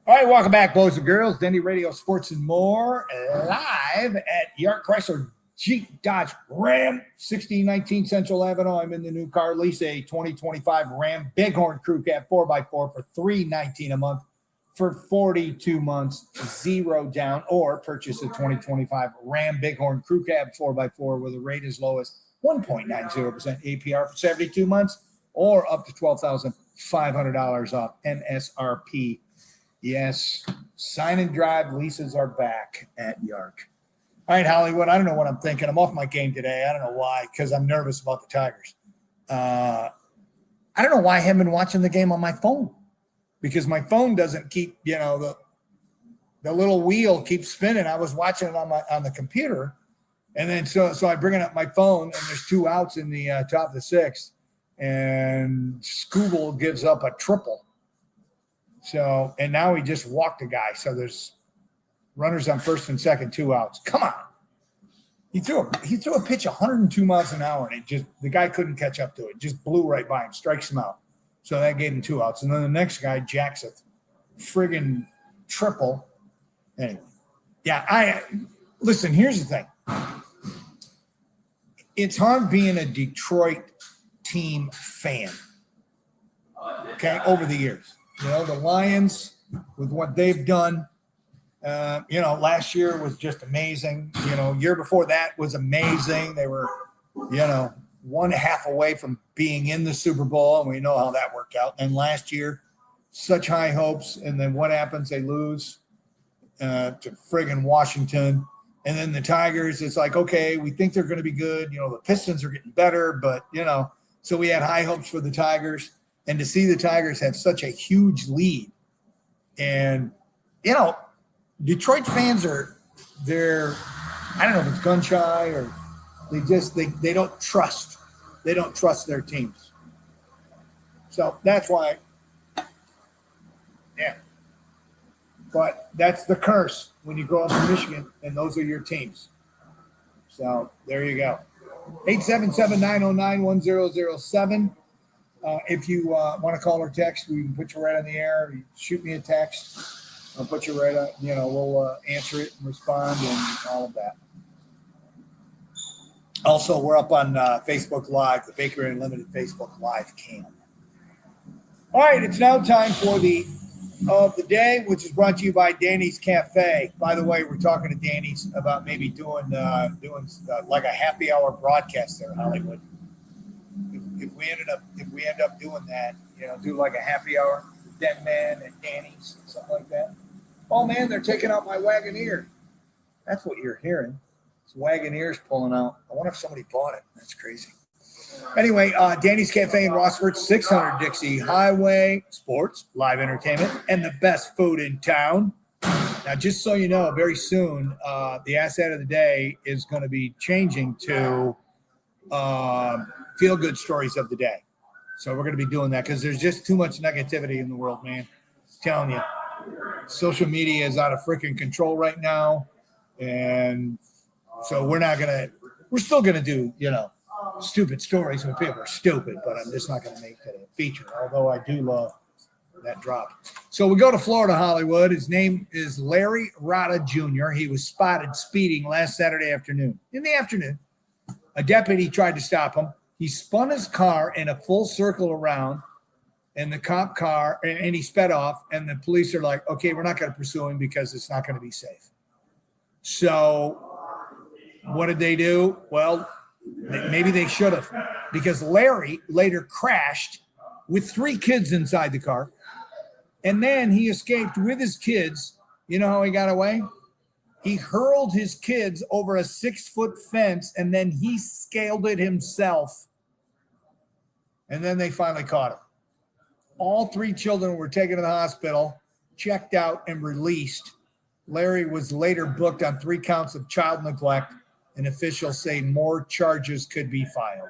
All right, welcome back, boys and girls. DennyRadio Sports and more, live at Yark Chrysler Jeep Dodge Ram 1619 Central Avenue. I'm in the new car. Lease a 2025 Ram Bighorn Crew Cab 4x4 for $319 a month for 42 months, 0 down, or purchase a 2025 Ram Bighorn Crew Cab 4x4 with a rate as low as 1.90% APR for 72 months, or up to $12,500 off MSRP. Yes, sign and drive leases are back at Yark. All right, Hollywood, I don't know what I'm thinking. I'm off my game today. I don't know why, because I'm nervous about the Tigers. I don't know why I haven't been watching the game on my phone, because my phone doesn't keep, the the little wheel keeps spinning. I was watching it on the computer, and then so I bring up my phone, and there's 2 outs in the top of the 6th, and Scooble gives up a triple. So, and now he just walked a guy. So there's runners on first and second, 2 outs. Come on. He threw a pitch 102 miles an hour, and the guy couldn't catch up to it. Just blew right by him, strikes him out. So that gave him 2 outs. And then the next guy jacks a friggin' triple. Anyway, yeah, listen, here's the thing. It's hard being a Detroit team fan, okay, over the years. You know, the Lions, with what they've done, last year was just amazing. Year before that was amazing. They were, 1.5 away from being in the Super Bowl, and we know how that worked out. And last year, such high hopes, and then what happens? They lose to friggin' Washington. And then the Tigers, it's like, okay, we think they're going to be good. The Pistons are getting better, but, so we had high hopes for the Tigers. And to see the Tigers have such a huge lead. And, Detroit fans they're, I don't know if it's gun shy or they don't trust. They don't trust their teams. So that's why, yeah. But that's the curse when you grow up in Michigan and those are your teams. So there you go. 877-909-1007. If you want to call or text, we can put you right on the air. You shoot me a text. I'll put you right on, we'll answer it and respond and all of that. Also, we're up on Facebook Live, the Bakery Unlimited Facebook Live cam. All right, it's now time for the of the day, which is brought to you by Danny's Cafe. By the way, we're talking to Danny's about maybe doing like a happy hour broadcast there in Hollywood. If we end up doing that, do like a happy hour, Dead Man and Danny's, something like that. Oh man, they're taking out my Wagoneer. That's what you're hearing. It's Wagoneer's pulling out. I wonder if somebody bought it. That's crazy. Anyway, Danny's Cafe in Rossford, 600 Dixie Highway, sports, live entertainment, and the best food in town. Now, just so you know, very soon, the asset of the day is going to be changing to feel-good stories of the day. So we're going to be doing that because there's just too much negativity in the world, man. I'm telling you. Social media is out of freaking control right now. And so we're still going to do, stupid stories when people are stupid, but I'm just not going to make that a feature, although I do love that drop. So we go to Florida, Hollywood. His name is Larry Rada Jr. He was spotted speeding last Saturday afternoon. In the afternoon, a deputy tried to stop him. He spun his car in a full circle around in the cop car, and he sped off, and the police are like, okay, we're not going to pursue him because it's not going to be safe. So what did they do? Well, maybe they should have, because Larry later crashed with 3 kids inside the car, and then he escaped with his kids. You know how he got away? He hurled his kids over a 6-foot fence, and then he scaled it himself. And then they finally caught him. All 3 children were taken to the hospital, checked out, and released. Larry was later booked on 3 counts of child neglect, and officials say more charges could be filed.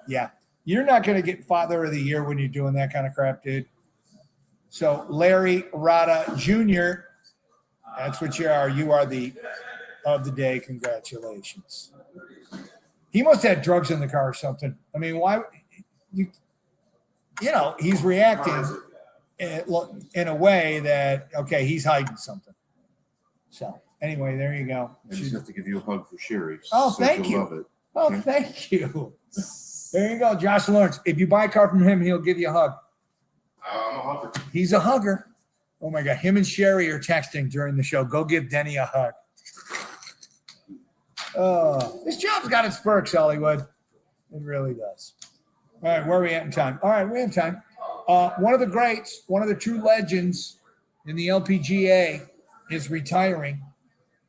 Yeah, you're not going to get Father of the Year when you're doing that kind of crap, dude. So Larry Rada Jr., that's what you are. You are the of the day. Congratulations. He must have had drugs in the car or something. I mean, why? He's reacting in a way that, okay, he's hiding something. So anyway, there you go. I just have to give you a hug for Sherry. Oh, thank you. Love it. Oh, Okay. thank you. There you go, Josh Lawrence. If you buy a car from him, he'll give you a hug. I'm a hugger. He's a hugger. Oh my God, him and Sherry are texting during the show. Go give Denny a hug. Oh, this job's got its perks, Hollywood. It really does. All right, where are we at in time? All right, we have time. One of the greats, one of the true legends in the LPGA is retiring.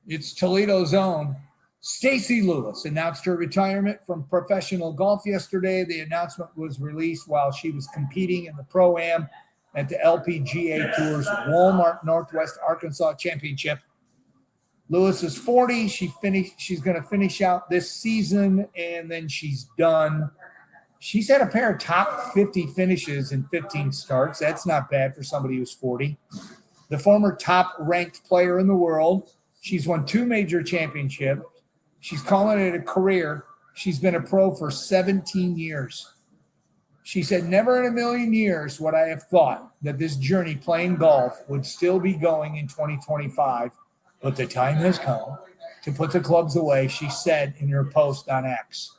It's Toledo's own Stacy Lewis announced her retirement from professional golf yesterday. The announcement was released while she was competing in the Pro-Am at the LPGA Tour's Walmart Northwest Arkansas Championship. Lewis is 40. She's going to finish out this season, and then she's done. She's had a pair of top 50 finishes in 15 starts. That's not bad for somebody who's 40. The former top-ranked player in the world. She's won 2 major championships. She's calling it a career. She's been a pro for 17 years. She said, never in a million years would I have thought that this journey playing golf would still be going in 2025, but the time has come to put the clubs away, she said in her post on X.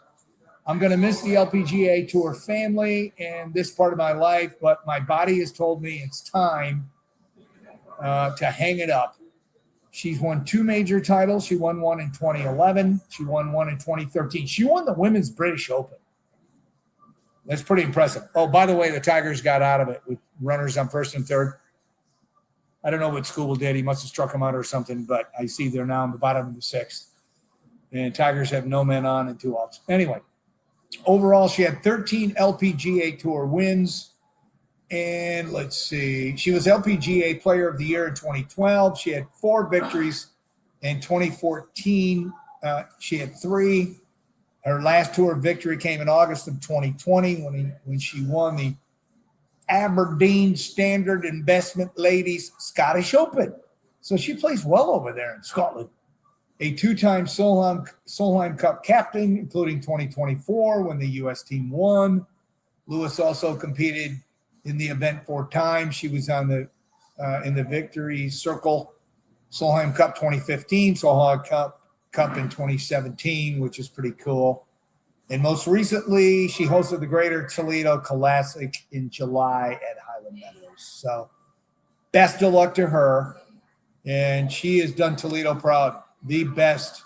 I'm going to miss the LPGA Tour family and this part of my life, but my body has told me it's time to hang it up. She's won 2 major titles. She won one in 2011. She won one in 2013. She won the Women's British Open. That's pretty impressive. Oh, by the way, the Tigers got out of it with runners on first and third. I don't know what Scooble did. He must have struck him out or something, but I see they're now in the bottom of the 6th. And Tigers have no men on and 2 outs. Anyway, overall, she had 13 LPGA Tour wins. And let's see, she was LPGA Player of the Year in 2012. She had 4 victories in 2014. She had 3. Her last tour victory came in August of 2020 when she won the Aberdeen Standard Investment Ladies Scottish Open. So she plays well over there in Scotland. A 2-time Solheim Cup captain, including 2024 when the U.S. team won. Lewis also competed in the event 4 times. She was on the in the victory circle. Solheim Cup 2015, Solheim Cup in 2017, which is pretty cool. And most recently, she hosted the Greater Toledo Classic in July at Highland Meadows. So best of luck to her. And she has done Toledo proud. The best.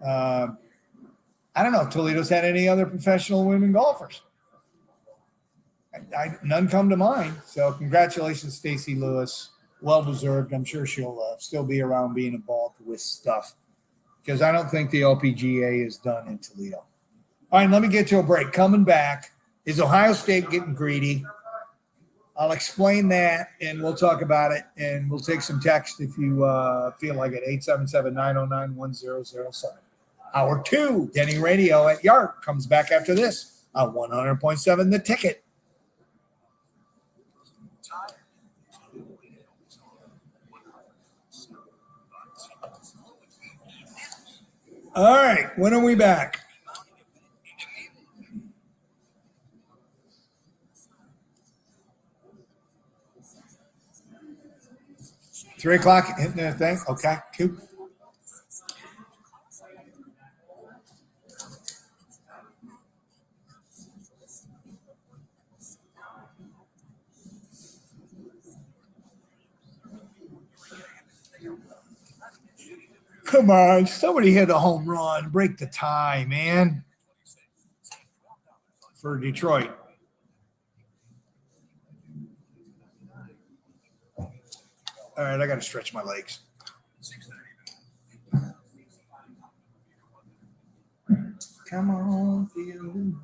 I don't know if Toledo's had any other professional women golfers. None come to mind. So congratulations, Stacey Lewis. Well-deserved. I'm sure she'll still be around being involved with stuff because I don't think the LPGA is done in Toledo. All right, let me get to a break. Coming back, is Ohio State getting greedy? I'll explain that, and we'll talk about it, and we'll take some text if you feel like it, 877-909-1007. Hour 2, Denny Radio at Yark comes back after this on 100.7 The Ticket. All right, when are we back? Three o'clock, hitting the thing. Okay, cute. Come on, somebody hit a home run. Break the tie, man. For Detroit. All right, I got to stretch my legs. Come on, feel.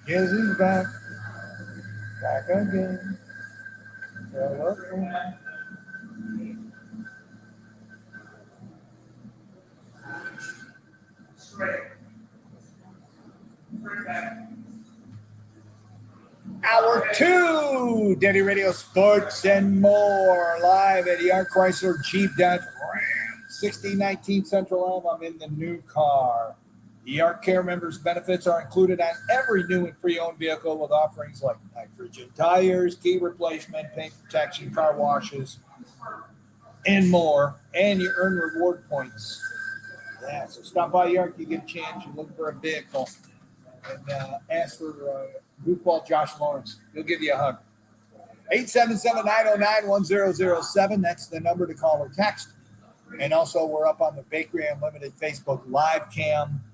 Yes, he's back. Back again. Hour 2, DennyRadio Sports and more, live at Yark Chrysler Jeep Dodge Ram, 1619 Central Ave. I'm in the new car. The Yark Care members' benefits are included on every new and pre-owned vehicle with offerings like nitrogen tires, key replacement, paint protection, car washes, and more. And you earn reward points. Yeah, so stop by Yark, you get a chance, you look for a vehicle, and ask for goofball Josh Lawrence. He'll give you a hug. 877-909-1007. That's the number to call or text. And also, we're up on the Bakery Unlimited Facebook live cam.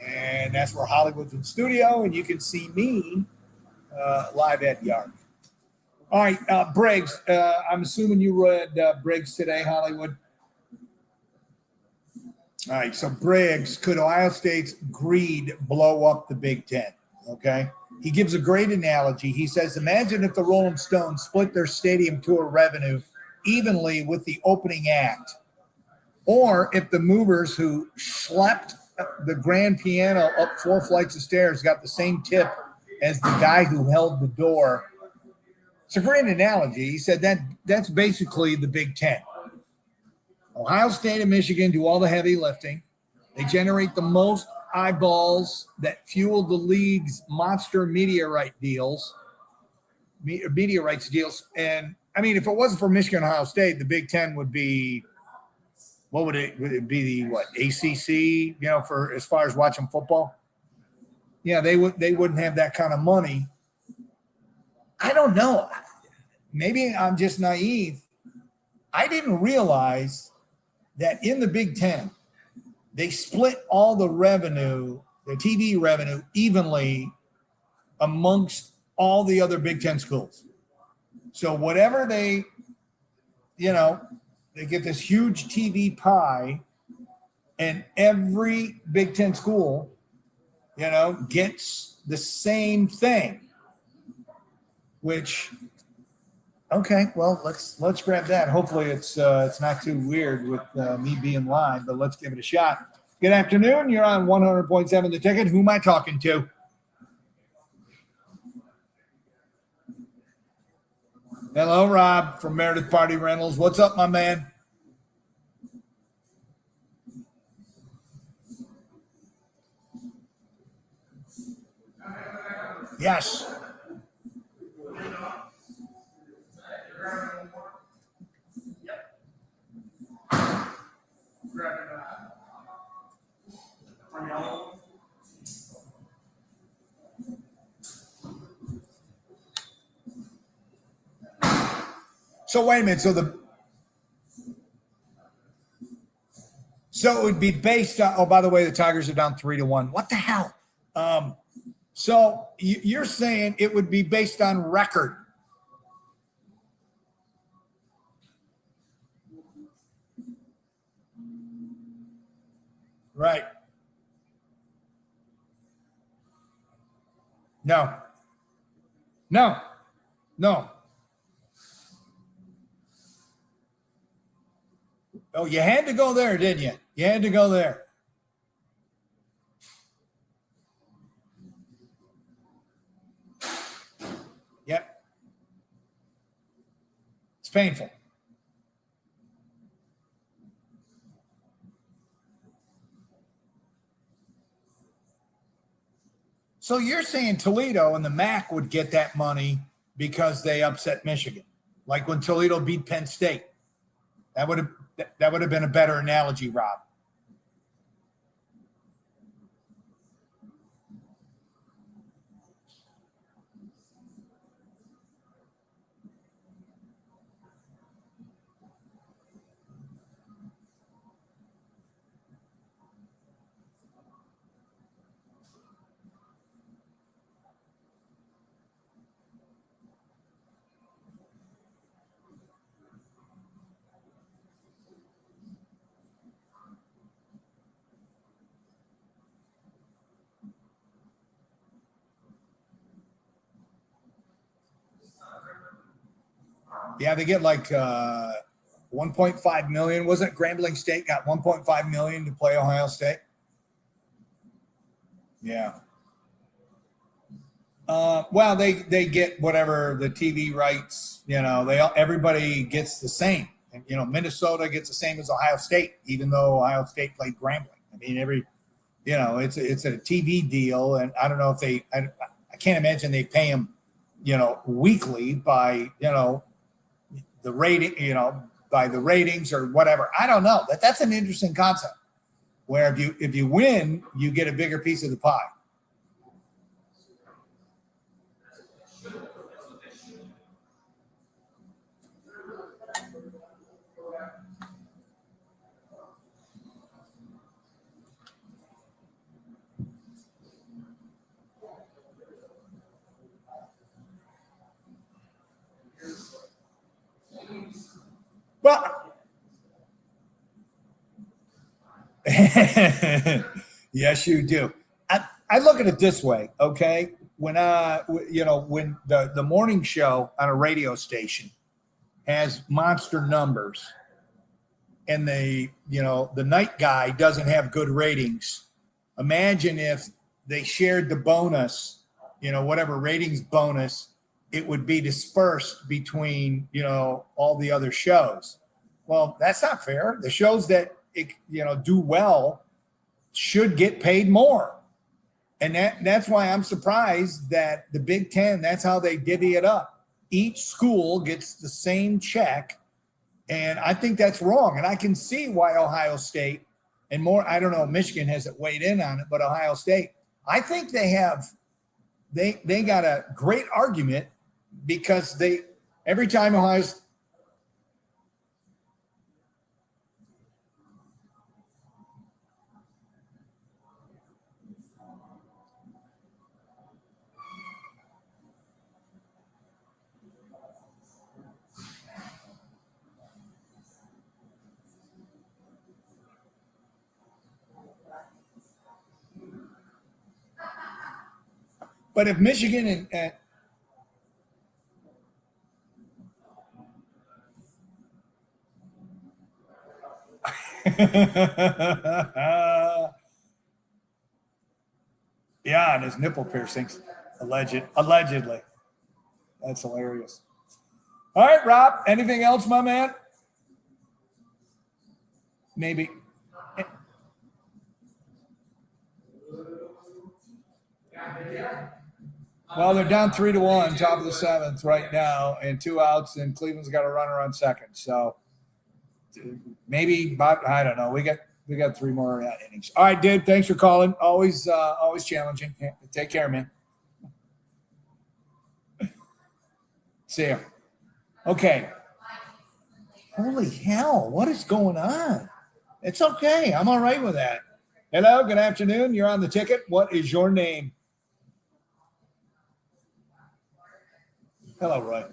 And that's where Hollywood's in studio. And you can see me live at Yark. All right, Briggs. I'm assuming you read Briggs today, Hollywood. All right, so Briggs, could Ohio State's greed blow up the Big Ten? Okay. He gives a great analogy. He says, imagine if the Rolling Stones split their stadium tour revenue evenly with the opening act. Or if the Movers, who schlepped the grand piano up 4 flights of stairs, got the same tip as the guy who held the door. It's a great analogy. He said that's basically the Big Ten. Ohio State and Michigan do all the heavy lifting. They generate the most eyeballs that fuel the league's monster media rights deals. And I mean, if it wasn't for Michigan and Ohio State, the Big Ten would be, would it be the ACC, for as far as watching football? Yeah, they wouldn't have that kind of money. I don't know. Maybe I'm just naive. I didn't realize that in the Big Ten, they split all the revenue, the TV revenue, evenly amongst all the other Big Ten schools. So whatever they get this huge TV pie, and every Big Ten school, gets the same thing. Which, okay, well, let's grab that. Hopefully it's not too weird with me being live, but let's give it a shot. Good afternoon. You're on 100.7 The Ticket. Who am I talking to? Hello, Rob from Meredith Party Rentals. What's up, my man? Yes. So wait a minute. So it would be based on. Oh, by the way, the Tigers are down 3-1. What the hell? So you're saying it would be based on record? Right. No. Oh, you had to go there, didn't you? You had to go there. Yep. It's painful. So you're saying Toledo and the MAC would get that money because they upset Michigan, like when Toledo beat Penn State. That would have been a better analogy, Rob. Yeah, they get like 1.5 million. Wasn't Grambling State got 1.5 million to play Ohio State? Yeah. Well, they get whatever the TV rights. Everybody gets the same. And, Minnesota gets the same as Ohio State, even though Ohio State played Grambling. I mean, it's a TV deal, and I don't know if I can't imagine they pay them, weekly by the rating, by the ratings or whatever. I don't know, but that's an interesting concept where if you win, you get a bigger piece of the pie. Well, yes, you do. I look at it this way, okay? When when the morning show on a radio station has monster numbers, and the night guy doesn't have good ratings. Imagine if they shared the bonus, whatever ratings bonus, it would be dispersed between all the other shows. Well, that's not fair. The shows that do well should get paid more. And that's why I'm surprised that the Big Ten, that's how they divvy it up. Each school gets the same check. And I think that's wrong. And I can see why Ohio State and more, I don't know, Michigan hasn't weighed in on it, but Ohio State, I think they got a great argument because every time Ohio's, but if Michigan and yeah, and his nipple piercings, allegedly. That's hilarious. All right, Rob, anything else, my man? Maybe. Well, they're down 3-1, top of the seventh right now, and 2 outs, and Cleveland's got a runner on second. So maybe, but I don't know. We got 3 more innings. All right, dude. Thanks for calling. Always challenging. Take care, man. See ya. Okay. Holy hell! What is going on? It's okay. I'm all right with that. Hello. Good afternoon. You're on the ticket. What is your name? Hello, Roy.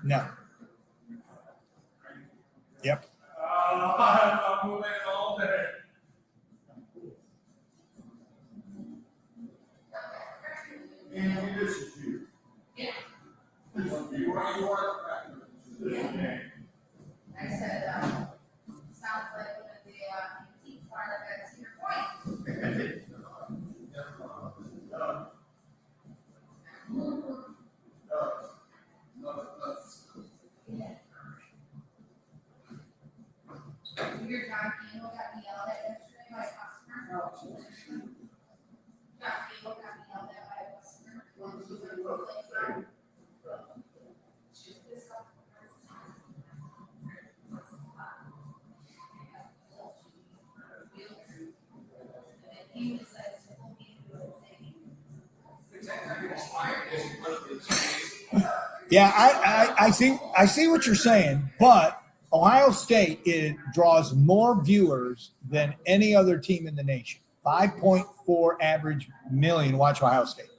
No. Yep. I'm moving all day. I said, sounds like the team part of it, to your point. Your John Campbell got me yelled at yesterday by a customer. John Campbell got me yelled at by a customer. When she was in the playground. She was pissed off. And he decides to pull me into it, saying, Yeah, I see what you're saying, but Ohio State draws more viewers than any other team in the nation. 5.4 average million watch Ohio State,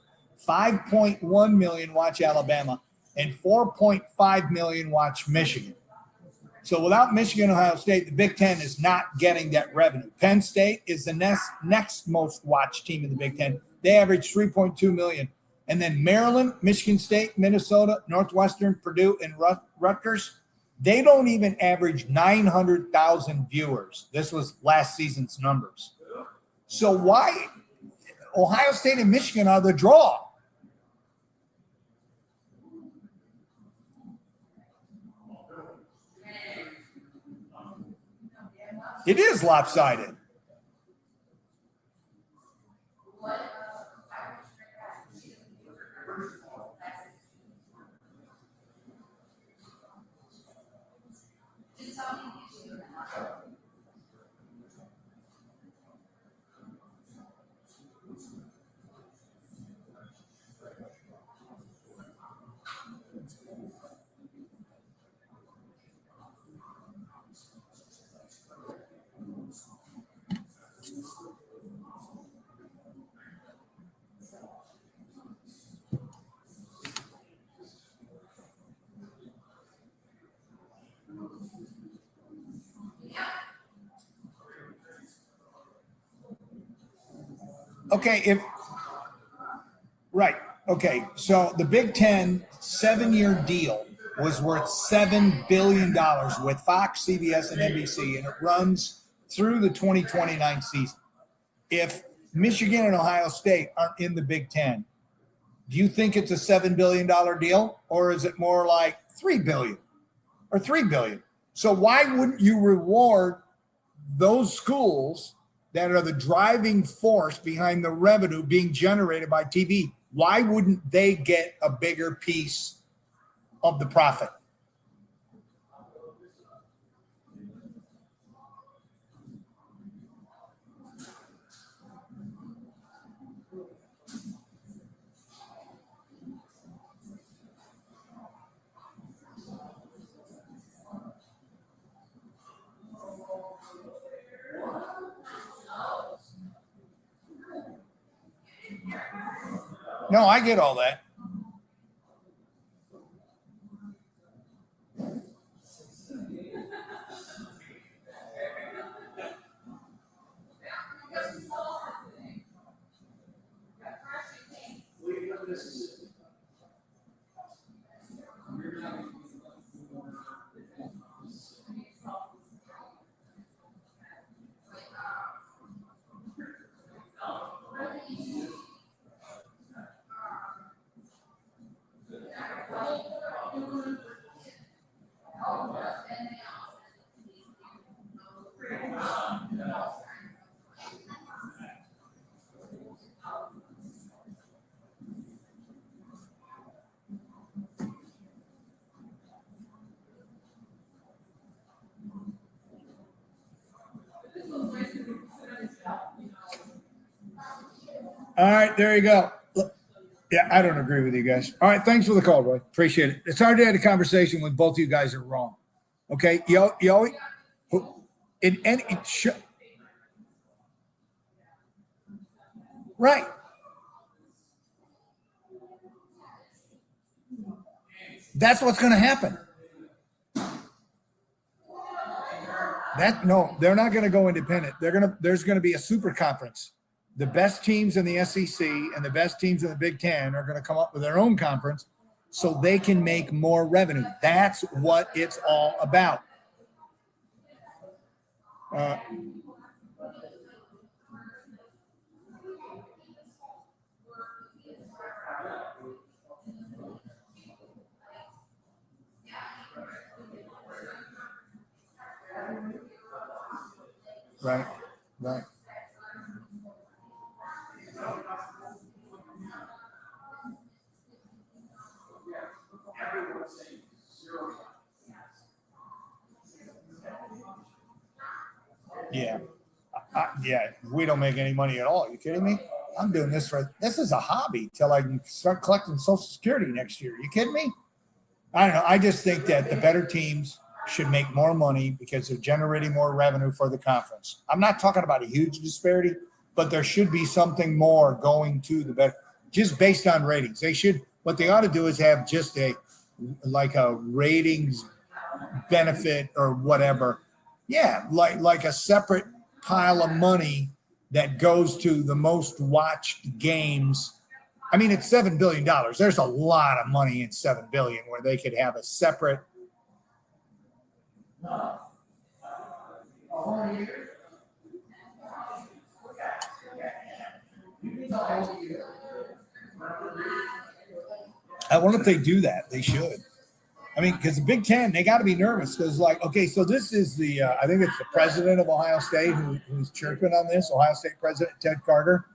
5.1 million watch Alabama, and 4.5 million watch Michigan. So without Michigan and Ohio State, the Big Ten is not getting that revenue. Penn State is the next most watched team in the Big Ten. They average 3.2 million. And then Maryland, Michigan State, Minnesota, Northwestern, Purdue, and Rutgers, they don't even average 900,000 viewers. This was last season's numbers. So why Ohio State and Michigan are the draw? It is lopsided. Okay, Okay, so the Big Ten 7-year deal was worth $7 billion with Fox, CBS, and NBC, and it runs through the 2029 season. If Michigan and Ohio State aren't in the Big Ten, do you think it's a $7 billion deal, or is it more like $3 billion or $3 billion? So why wouldn't you reward those schools that are the driving force behind the revenue being generated by TV? Why wouldn't they get a bigger piece of the profit? No, I get all that. All right, there you go. Yeah, I don't agree with you guys. All right, thanks for the call, Roy. Appreciate it. It's hard to have a conversation when both of you guys are wrong. Okay, you always in any right. That's what's going to happen. No, they're not going to go independent. There's going to be a super conference. The best teams in the SEC and the best teams in the Big Ten are going to come up with their own conference so they can make more revenue. That's what it's all about. Right. Yeah. We don't make any money at all. Are you kidding me? I'm doing this is a hobby till I can start collecting Social Security next year. You kidding me? I don't know. I just think that the better teams should make more money because they're generating more revenue for the conference. I'm not talking about a huge disparity, but there should be something more going to the better, just based on ratings. What they ought to do is have just a ratings benefit or whatever. Yeah, like a separate pile of money that goes to the most watched games. I mean, it's $7 billion. There's a lot of money in $7 billion where they could have a separate. I wonder if they do that. They should. I mean, because the Big Ten, they got to be nervous because, so this is I think it's the president of Ohio State who's chirping on this, Ohio State president Ted Carter.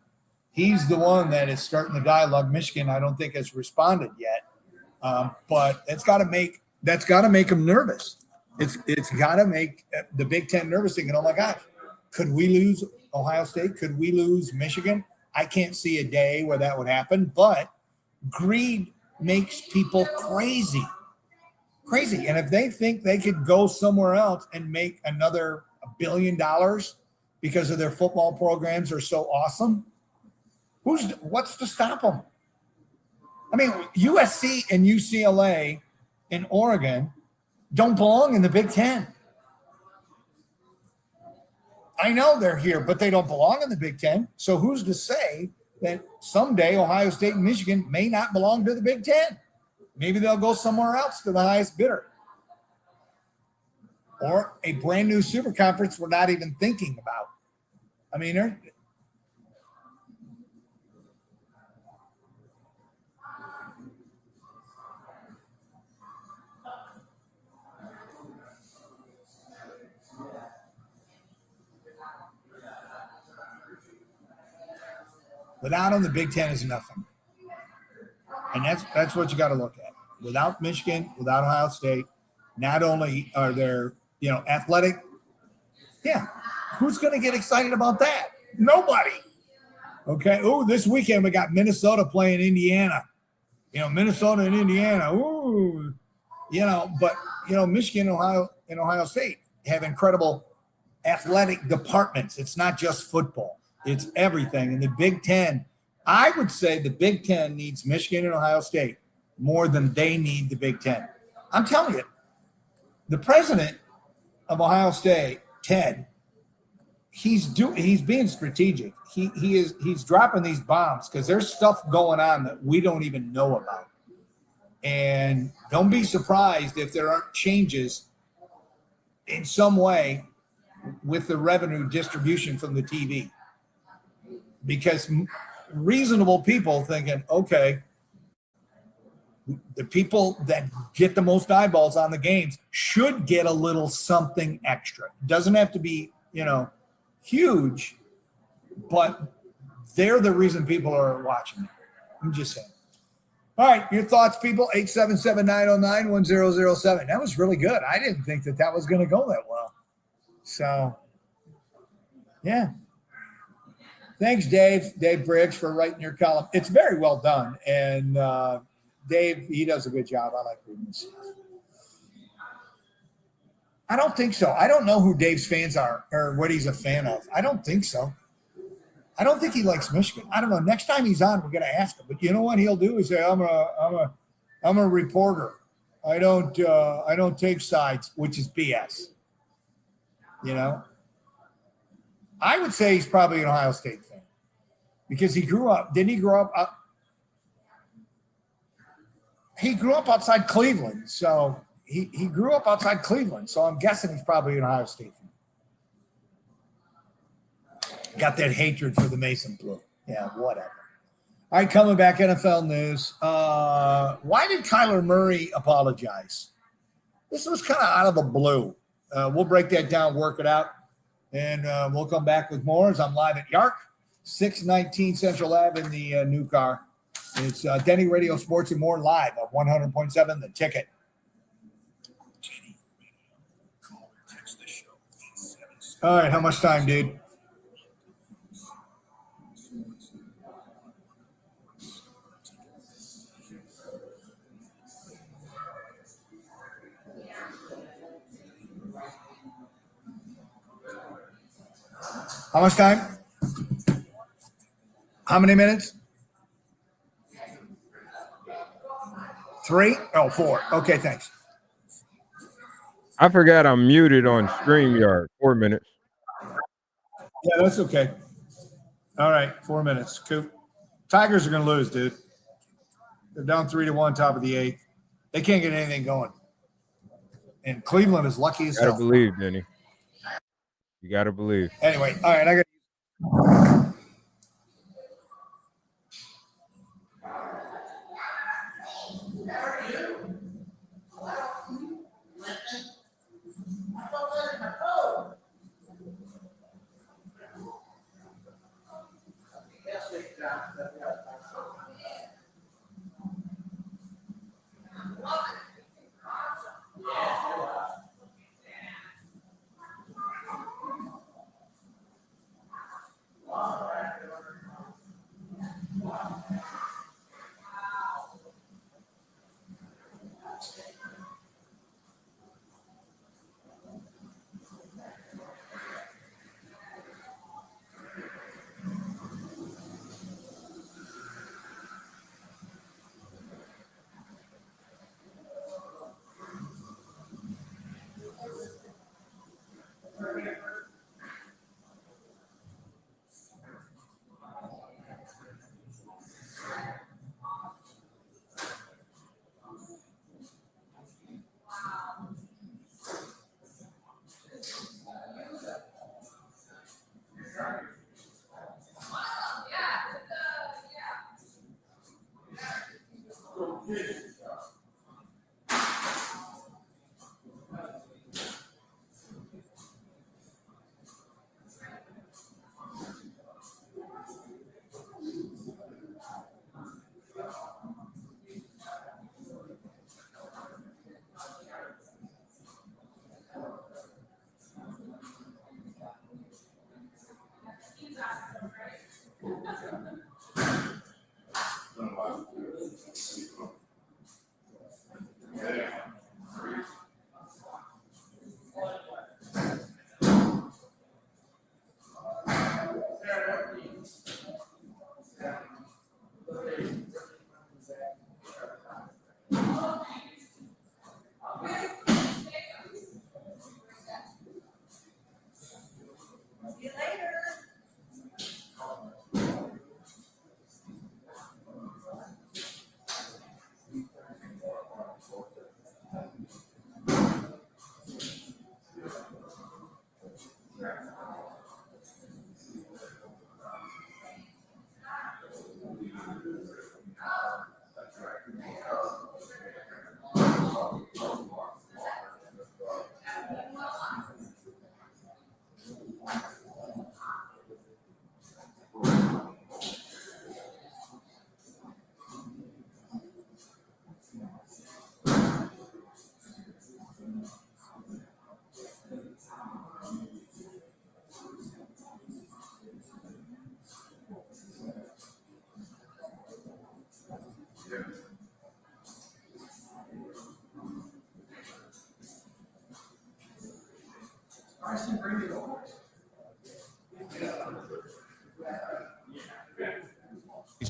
He's the one that is starting the dialogue. Michigan, I don't think, has responded yet, but that's got to make them nervous. It's got to make the Big Ten nervous, thinking, "Oh my gosh, could we lose Ohio State? Could we lose Michigan?" I can't see a day where that would happen, but greed makes people crazy. And if they think they could go somewhere else and make another $1 billion because of their football programs are so awesome, what's to stop them? I mean, USC and UCLA and Oregon don't belong in the Big Ten. I know they're here, but they don't belong in the Big Ten. So who's to say that someday Ohio State and Michigan may not belong to the Big Ten? Maybe they'll go somewhere else to the highest bidder. Or a brand new super conference we're not even thinking about. I mean, without them, the Big Ten is nothing. And that's what you got to look at. Without Michigan, without Ohio State, not only are there, athletic. Yeah. Who's going to get excited about that? Nobody. Okay. Oh, this weekend we got Minnesota playing Indiana. Minnesota and Indiana. Ooh. But Michigan, Ohio, and Ohio State have incredible athletic departments. It's not just football. It's everything. And the Big Ten, I would say the Big Ten needs Michigan and Ohio State more than they need the Big Ten. I'm telling you, the president of Ohio State, Ted, he's being strategic. He's dropping these bombs because there's stuff going on that we don't even know about. And don't be surprised if there aren't changes in some way with the revenue distribution from the TV. Because reasonable people thinking, okay, the people that get the most eyeballs on the games should get a little something extra. It doesn't have to be, huge, but they're the reason people are watching it. I'm just saying. All right, your thoughts, people, 877-909-1007. That was really good. I didn't think that was going to go that well. So, yeah. Thanks, Dave Briggs, for writing your column. It's very well done. And Dave, he does a good job. I like reading this. I don't think so. I don't know who Dave's fans are or what he's a fan of. I don't think so. I don't think he likes Michigan. I don't know. Next time he's on, we're going to ask him. But you know what he'll do is say, I'm a reporter. I don't take sides, which is BS. You know, I would say he's probably an Ohio State fan because he grew up. Didn't he grow up? He grew up outside Cleveland, so he grew up outside Cleveland. So I'm guessing he's probably an Ohio State fan. Got that hatred for the Mason Blue. Yeah, whatever. All right, coming back, NFL news. Why did Kyler Murray apologize? This was kind of out of the blue. We'll break that down, work it out, and we'll come back with more as I'm live at Yark, 619 Central Ave in the new car. It's DennyRadio Sports and more live at 100.7 The Ticket. All right, how much time, dude? How much time? How many minutes? 3? Oh, 4. Okay, thanks. I forgot I'm muted on StreamYard. 4 minutes. Yeah, that's okay. All right, 4 minutes. Coop. Tigers are going to lose, dude. They're down 3-1, top of the 8th. They can't get anything going. And Cleveland is lucky as hell. You gotta believe, Denny. You gotta believe. Anyway, all right, I got.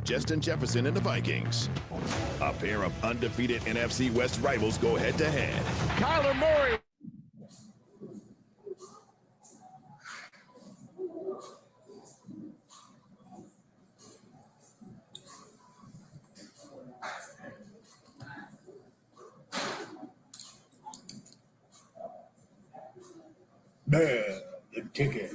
Justin Jefferson and the Vikings. A pair of undefeated NFC West rivals go head-to-head. Kyler Murray. The ticket.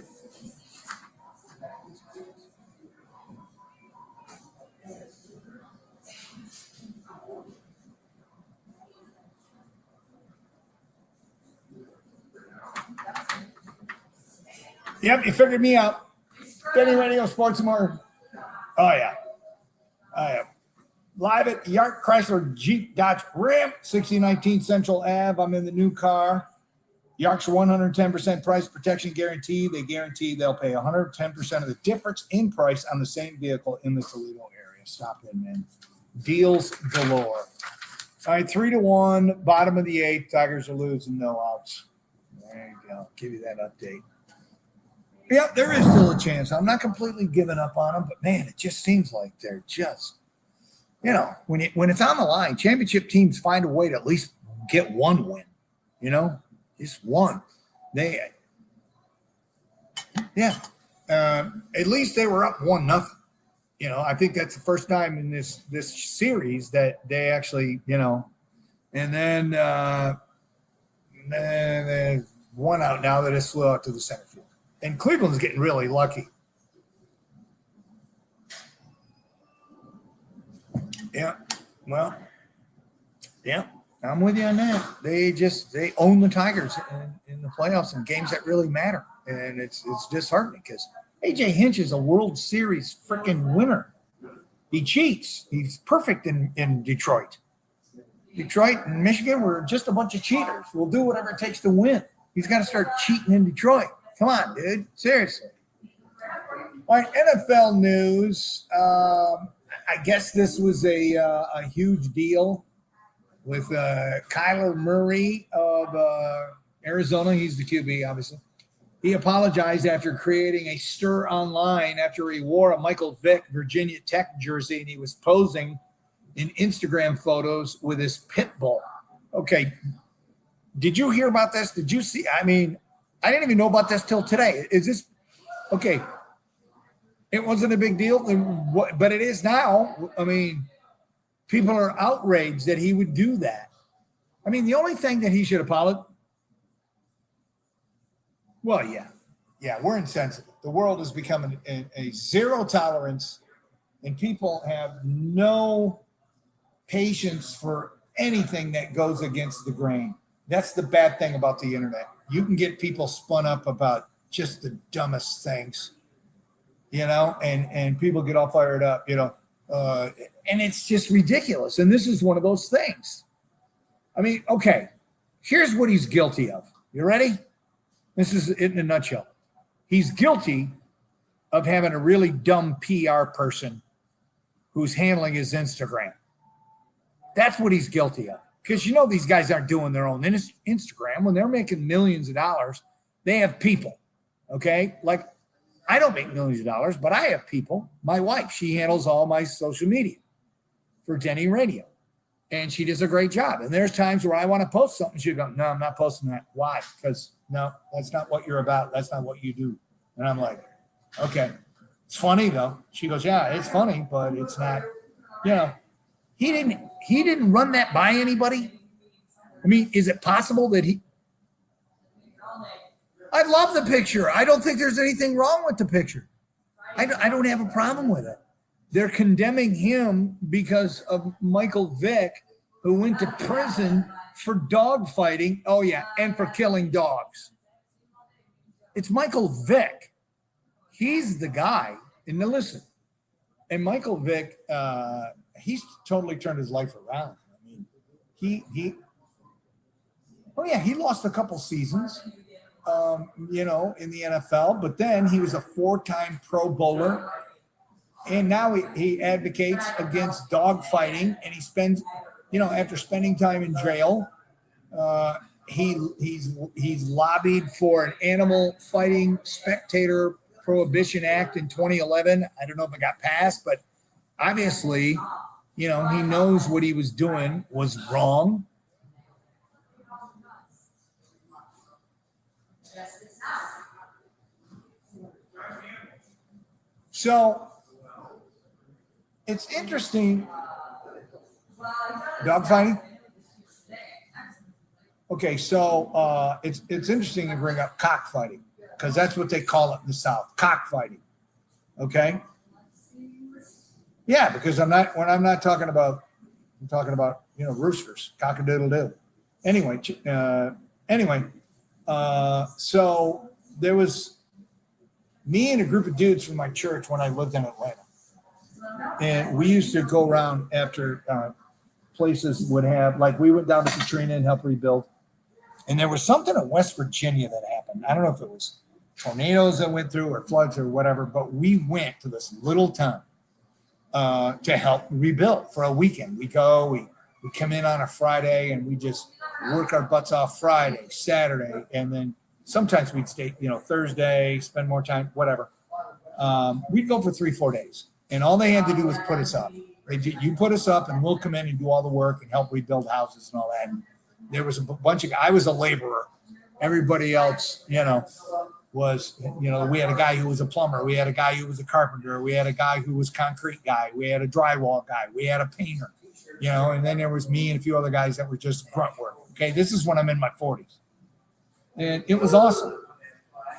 Yep, you figured me out. DennyRadio Sports more. Oh yeah. Live at Yark Chrysler Jeep Dodge Ram, 6019 Central Ave. I'm in the new car. Yark's 110% price protection guarantee. They guarantee they'll pay 110% of the difference in price on the same vehicle in the Toledo area. Stop in, man. Deals galore. All right, 3-1, bottom of the 8th. Tigers are losing, no outs. There you go. Give you that update. Yeah, there is still a chance. I'm not completely giving up on them, but man, it just seems like they're just, when it's on the line, championship teams find a way to at least get one win, just one. At least they were up 1-0. I think that's the first time in this series that they actually, and then one out now that is flew out to the center field. And Cleveland's getting really lucky. Yeah. Well, yeah, I'm with you on that. They own the Tigers in the playoffs and games that really matter. And it's disheartening because A.J. Hinch is a World Series freaking winner. He cheats. He's perfect in Detroit. Detroit and Michigan were just a bunch of cheaters. We'll do whatever it takes to win. He's got to start cheating in Detroit. Come on, dude. Seriously. All right, NFL news. I guess this was a huge deal with Kyler Murray of Arizona. He's the QB, obviously. He apologized after creating a stir online after he wore a Michael Vick Virginia Tech jersey and he was posing in Instagram photos with his pit bull. Okay. Did you hear about this? Did you see? I mean, I didn't even know about this till today. Is this okay? It wasn't a big deal, but it is now. I mean, people are outraged that he would do that. I mean, the only thing that he should apologize. Well, yeah, we're insensitive. The world has become a zero tolerance, and people have no patience for anything that goes against the grain. That's the bad thing about the internet. You can get people spun up about just the dumbest things, and people get all fired up, and it's just ridiculous. And this is one of those things. I mean, okay, here's what he's guilty of. You ready? This is it in a nutshell. He's guilty of having a really dumb PR person who's handling his Instagram. That's what he's guilty of. Because these guys aren't doing their own Instagram. When they're making millions of dollars, they have people, okay? Like, I don't make millions of dollars, but I have people. My wife, she handles all my social media for Denny Radio, and she does a great job. And there's times where I want to post something. She'll go, no, I'm not posting that. Why? Because, no, that's not what you're about. That's not what you do. And I'm like, okay. It's funny, though. She goes, yeah, it's funny, but it's not, He didn't run that by anybody. I mean, is it possible that I love the picture. I don't think there's anything wrong with the picture. I don't have a problem with it. They're condemning him because of Michael Vick, who went to prison for dog fighting. Oh, yeah, and for killing dogs. It's Michael Vick. He's the guy. And now listen, and Michael Vick, he's totally turned his life around. I mean, he lost a couple seasons, in the NFL, but then he was a 4-time Pro Bowler, and now he advocates against dog fighting, and he spends, after spending time in jail, he's lobbied for an animal fighting spectator prohibition act in 2011. I don't know if it got passed, but obviously, he knows what he was doing was wrong. So it's interesting. Dogfighting? Okay, so it's interesting you bring up cockfighting because that's what they call it in the South, cockfighting. Okay? Yeah, because I'm not talking about, I'm talking about, roosters, cock-a-doodle-doo. Anyway, so there was me and a group of dudes from my church when I lived in Atlanta. And we used to go around after places would have, like we went down to Katrina and helped rebuild. And there was something in West Virginia that happened. I don't know if it was tornadoes that went through or floods or whatever, but we went to this little town to help rebuild for a weekend. We go, we come in on a Friday and we just work our butts off Friday, Saturday, and then sometimes we'd stay, Thursday, spend more time, whatever. We'd go for 3-4 days. And all they had to do was put us up. You put us up and we'll come in and do all the work and help rebuild houses and all that. And there was a bunch of, I was a laborer. Everybody else, was, we had a guy who was a plumber. We had a guy who was a carpenter. We had a guy who was concrete guy. We had a drywall guy. We had a painter, and then there was me and a few other guys that were just grunt work. Okay. This is when I'm in my 40s. And it was awesome.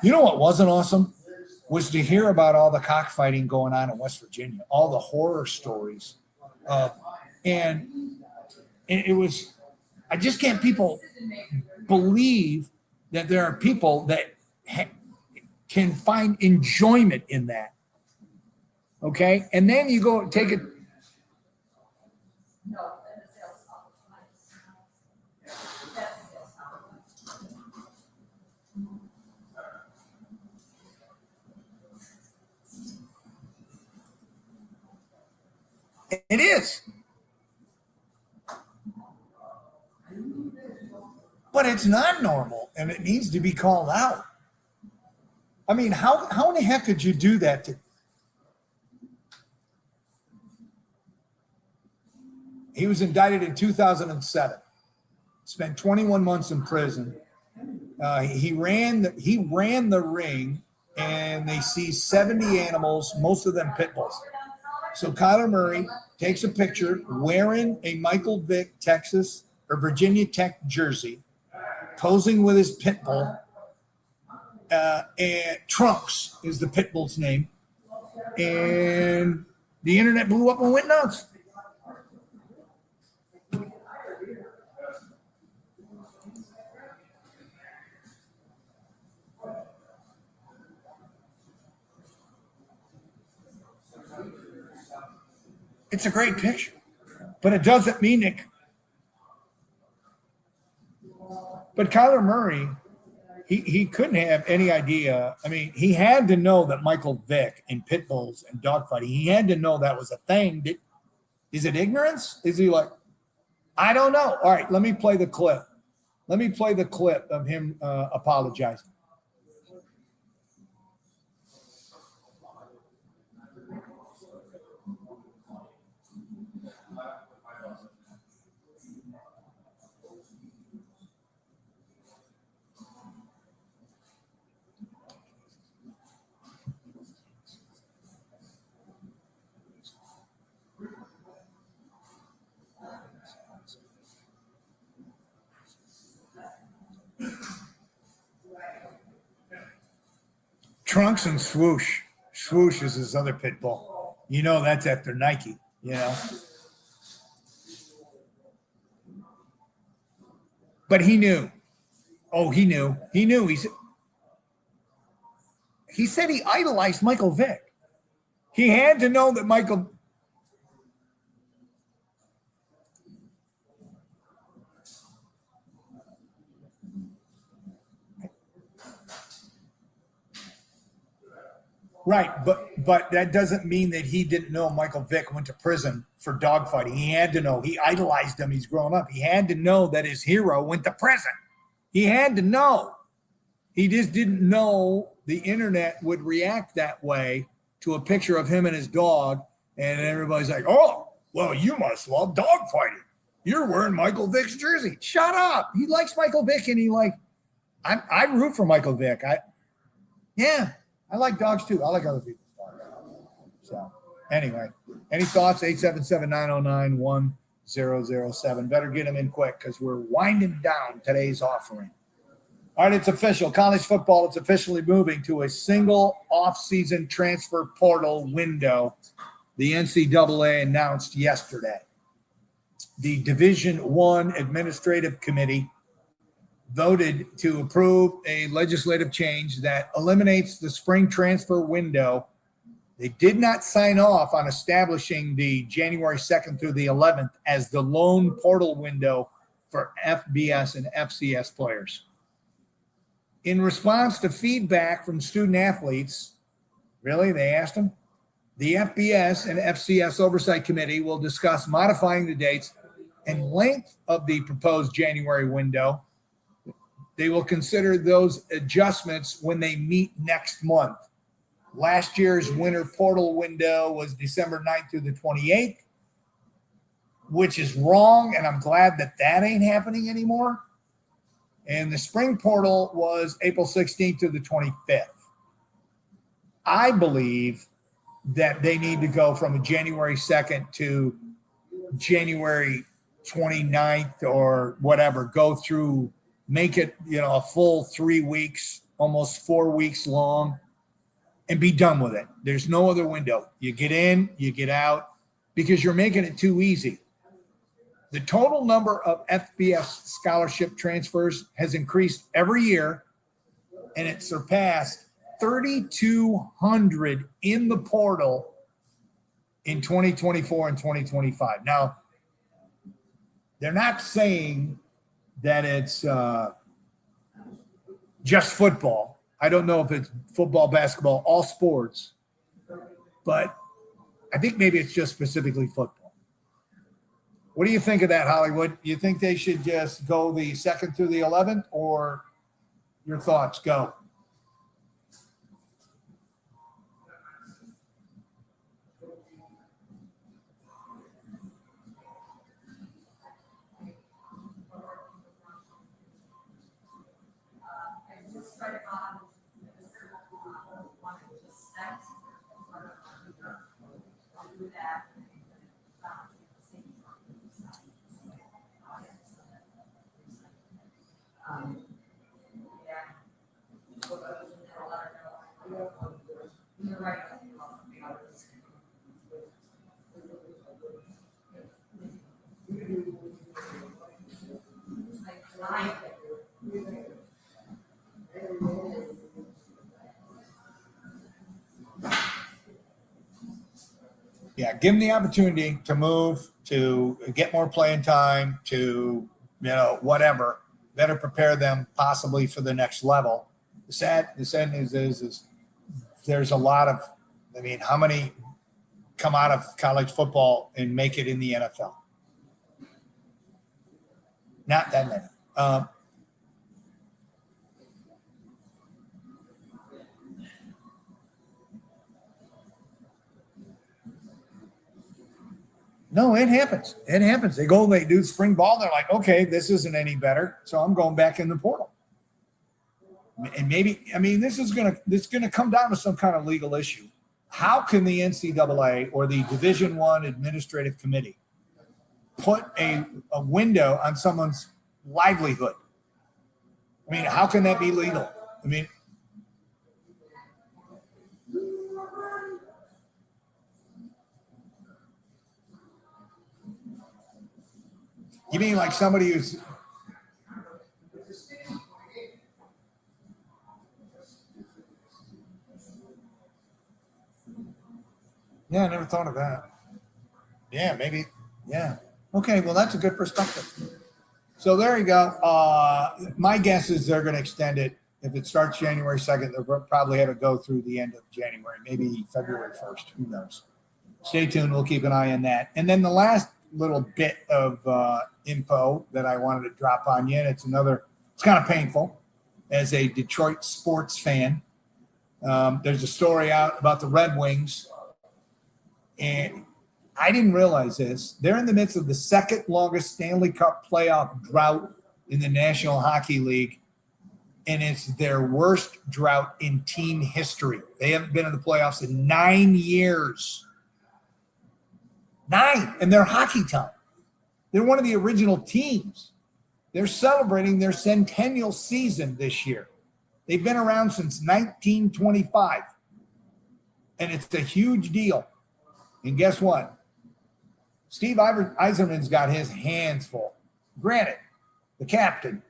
You know what wasn't awesome? Was to hear about all the cockfighting going on in West Virginia, all the horror stories. And it was, I just can't believe that there are people that can find enjoyment in that. Okay. And then you go take it. It is. But it's not normal and it needs to be called out. I mean, how in the heck could you do that to? He was indicted in 2007, spent 21 months in prison. He ran the ring and they seized 70 animals, most of them pit bulls. So Kyler Murray takes a picture wearing a Michael Vick, Texas or Virginia Tech jersey, posing with his pit bull. And Trunks is the pit bull's name. And the internet blew up and went nuts. It's a great picture, but it doesn't mean it. But Kyler Murray, he couldn't have any idea. I mean, he had to know that Michael Vick and pit bulls and dogfighting, he had to know that was a thing. Is it ignorance? Is he like, I don't know. All right, let me play the clip. Let me play the clip of him apologizing. Trunks and Swoosh. Swoosh is his other pit bull. That's after Nike, But he knew. Oh, he knew. He knew. He said he idolized Michael Vick. He had to know that Michael. Right, but that doesn't mean that he didn't know Michael Vick went to prison for dogfighting. He had to know. He idolized him. He's grown up. He had to know that his hero went to prison. He had to know. He just didn't know the internet would react that way to a picture of him and his dog And everybody's like, oh, well, you must love dogfighting. You're wearing Michael Vick's jersey. Shut up. He likes Michael Vick, and I root for Michael Vick. I like dogs too. I like other people's dogs. So anyway, any thoughts? 877-909-1007. Better get them in quick because we're winding down today's offering. All right, it's official. College football is officially moving to a single off-season transfer portal window. The NCAA announced yesterday. The Division I Administrative Committee voted to approve a legislative change that eliminates the spring transfer window. They did not sign off on establishing the January 2nd through the 11th as the lone portal window for FBS and FCS players. In response to feedback from student athletes, really, they asked them, the FBS and FCS Oversight Committee will discuss modifying the dates and length of the proposed January window. They will consider those adjustments when they meet next month. Last year's winter portal window was December 9th through the 28th, which is wrong, and I'm glad that ain't happening anymore. And the spring portal was April 16th to the 25th. I believe that they need to go from a January 2nd to January 29th or whatever, go through, make it, a full 3 weeks, almost 4 weeks long, and be done with it. There's no other window. You get in, you get out, because you're making it too easy. The total number of FBS scholarship transfers has increased every year, and it surpassed 3,200 in the portal in 2024 and 2025. Now, they're not saying that it's just football. I don't know if it's football, basketball, all sports, but I think maybe it's just specifically football. What do you think of that, Hollywood? You think they should just go the 2nd through the 11th, or your thoughts? Go. Yeah, give them the opportunity to move, to get more playing time, to, whatever, better prepare them possibly for the next level. The sad news is there's a lot of, how many come out of college football and make it in the NFL? Not that many. No, it happens. It happens. They do spring ball. They're like, okay, this isn't any better, so I'm going back in the portal. And maybe, this is gonna come down to some kind of legal issue. How can the NCAA or the Division I Administrative Committee put a window on someone's livelihood? How can that be legal? You mean like somebody who's I never thought of that. Yeah, maybe. Yeah. Okay, well, that's a good perspective. So there you go. My guess is they're going to extend it. If it starts January 2nd, they'll probably have it go through the end of January, maybe February 1st. Who knows? Stay tuned. We'll keep an eye on that. And then the last little bit of info that I wanted to drop on you, and it's kind of painful as a Detroit sports fan. There's a story out about the Red Wings And I didn't realize this. They're in the midst of the second longest Stanley Cup playoff drought in the National Hockey League. And it's their worst drought in team history. They haven't been in the playoffs in 9 years. 9, and they're hockey time. They're one of the original teams. They're celebrating their centennial season this year. They've been around since 1925. And it's a huge deal. And guess what? Steve Yzerman's got his hands full. Granted, the captain,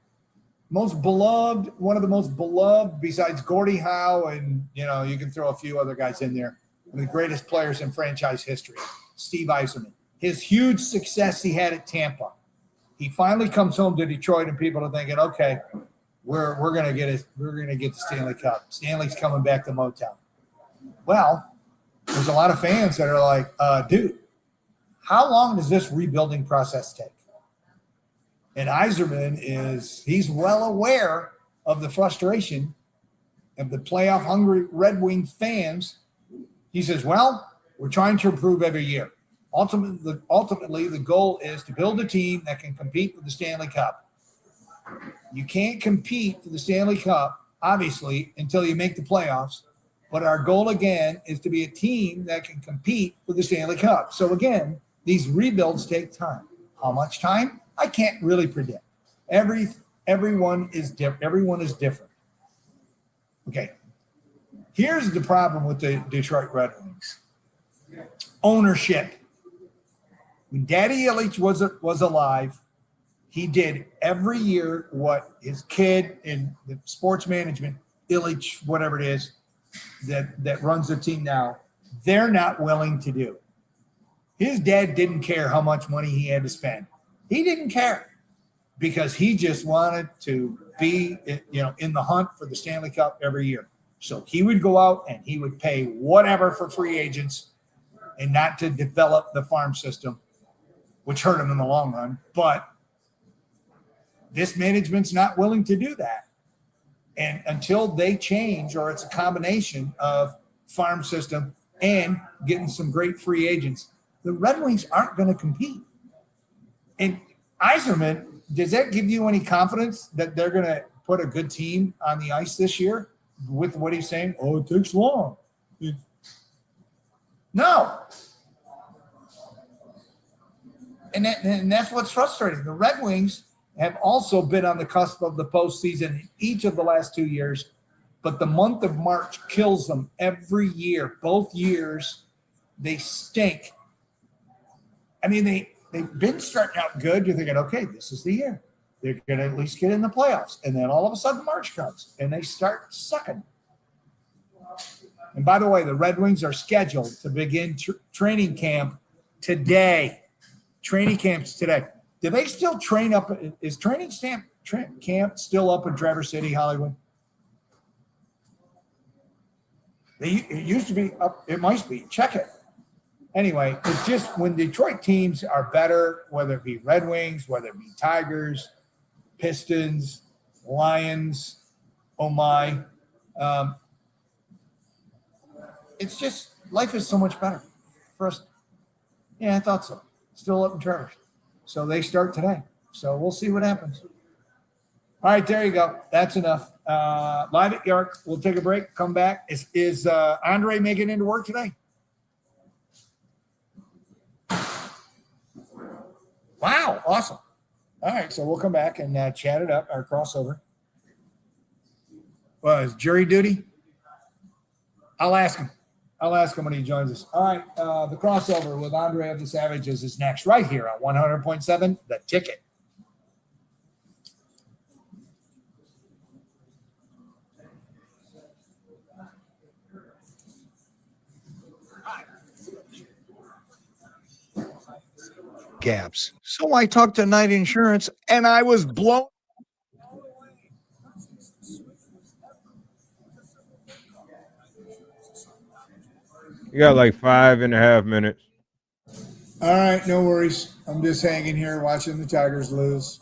most beloved, one of the most beloved besides Gordie Howe, and you can throw a few other guys in there, one of the greatest players in franchise history, Steve Yzerman. His huge success he had at Tampa. He finally comes home to Detroit, and people are thinking, okay, we're gonna get it. We're gonna get the Stanley Cup. Stanley's coming back to Motown. Well, there's a lot of fans that are like, dude, how long does this rebuilding process take? And Yzerman he's well aware of the frustration of the playoff hungry Red Wing fans. He says, well, we're trying to improve every year. Ultimately, the goal is to build a team that can compete for the Stanley Cup. You can't compete for the Stanley Cup, obviously, until you make the playoffs. But our goal, again, is to be a team that can compete for the Stanley Cup. So, again, these rebuilds take time. How much time? I can't really predict. Everyone is different. Everyone is different. Okay. Here's the problem with the Detroit Red Wings. Ownership. When Daddy Ilitch was alive, he did every year what his kid in the sports management, Ilitch, whatever it is, that runs the team now, they're not willing to do. His dad didn't care how much money he had to spend. He didn't care because he just wanted to be, in the hunt for the Stanley Cup every year. So he would go out and he would pay whatever for free agents and not to develop the farm system, which hurt him in the long run. But this management's not willing to do that. And until they change, or it's a combination of farm system and getting some great free agents, the Red Wings aren't going to compete. And Yzerman, does that give you any confidence that they're going to put a good team on the ice this year with what he's saying? Oh, it takes long. No. And that's what's frustrating. The Red Wings have also been on the cusp of the postseason in each of the last 2 years, but the month of March kills them every year. Both years, they stink. I mean, they've been starting out good. You're thinking, okay, this is the year. They're going to at least get in the playoffs. And then all of a sudden March comes, and they start sucking. And by the way, the Red Wings are scheduled to begin training camp today. Training camps today. Do they still train up? Is camp still up in Traverse City, Hollywood? It used to be up. It might be. Check it. Anyway, it's just when Detroit teams are better, whether it be Red Wings, whether it be Tigers, Pistons, Lions, oh my. It's just, life is so much better for us. Yeah, I thought so. Still up in Traverse. So they start today. So we'll see what happens. All right, there you go. That's enough. Live at Yark. We'll take a break. Come back. Is Andre making it into work today? Wow, awesome. All right, so we'll come back and chat it up, our crossover. Well, is jury duty? I'll ask him. When he joins us. All right, the crossover with Andre of the Savages is next, right here on 100.7 The Ticket. Gaps. So I talked to Knight Insurance, and I was blown. You got like 5.5 minutes. All right, no worries. I'm just hanging here watching the Tigers lose.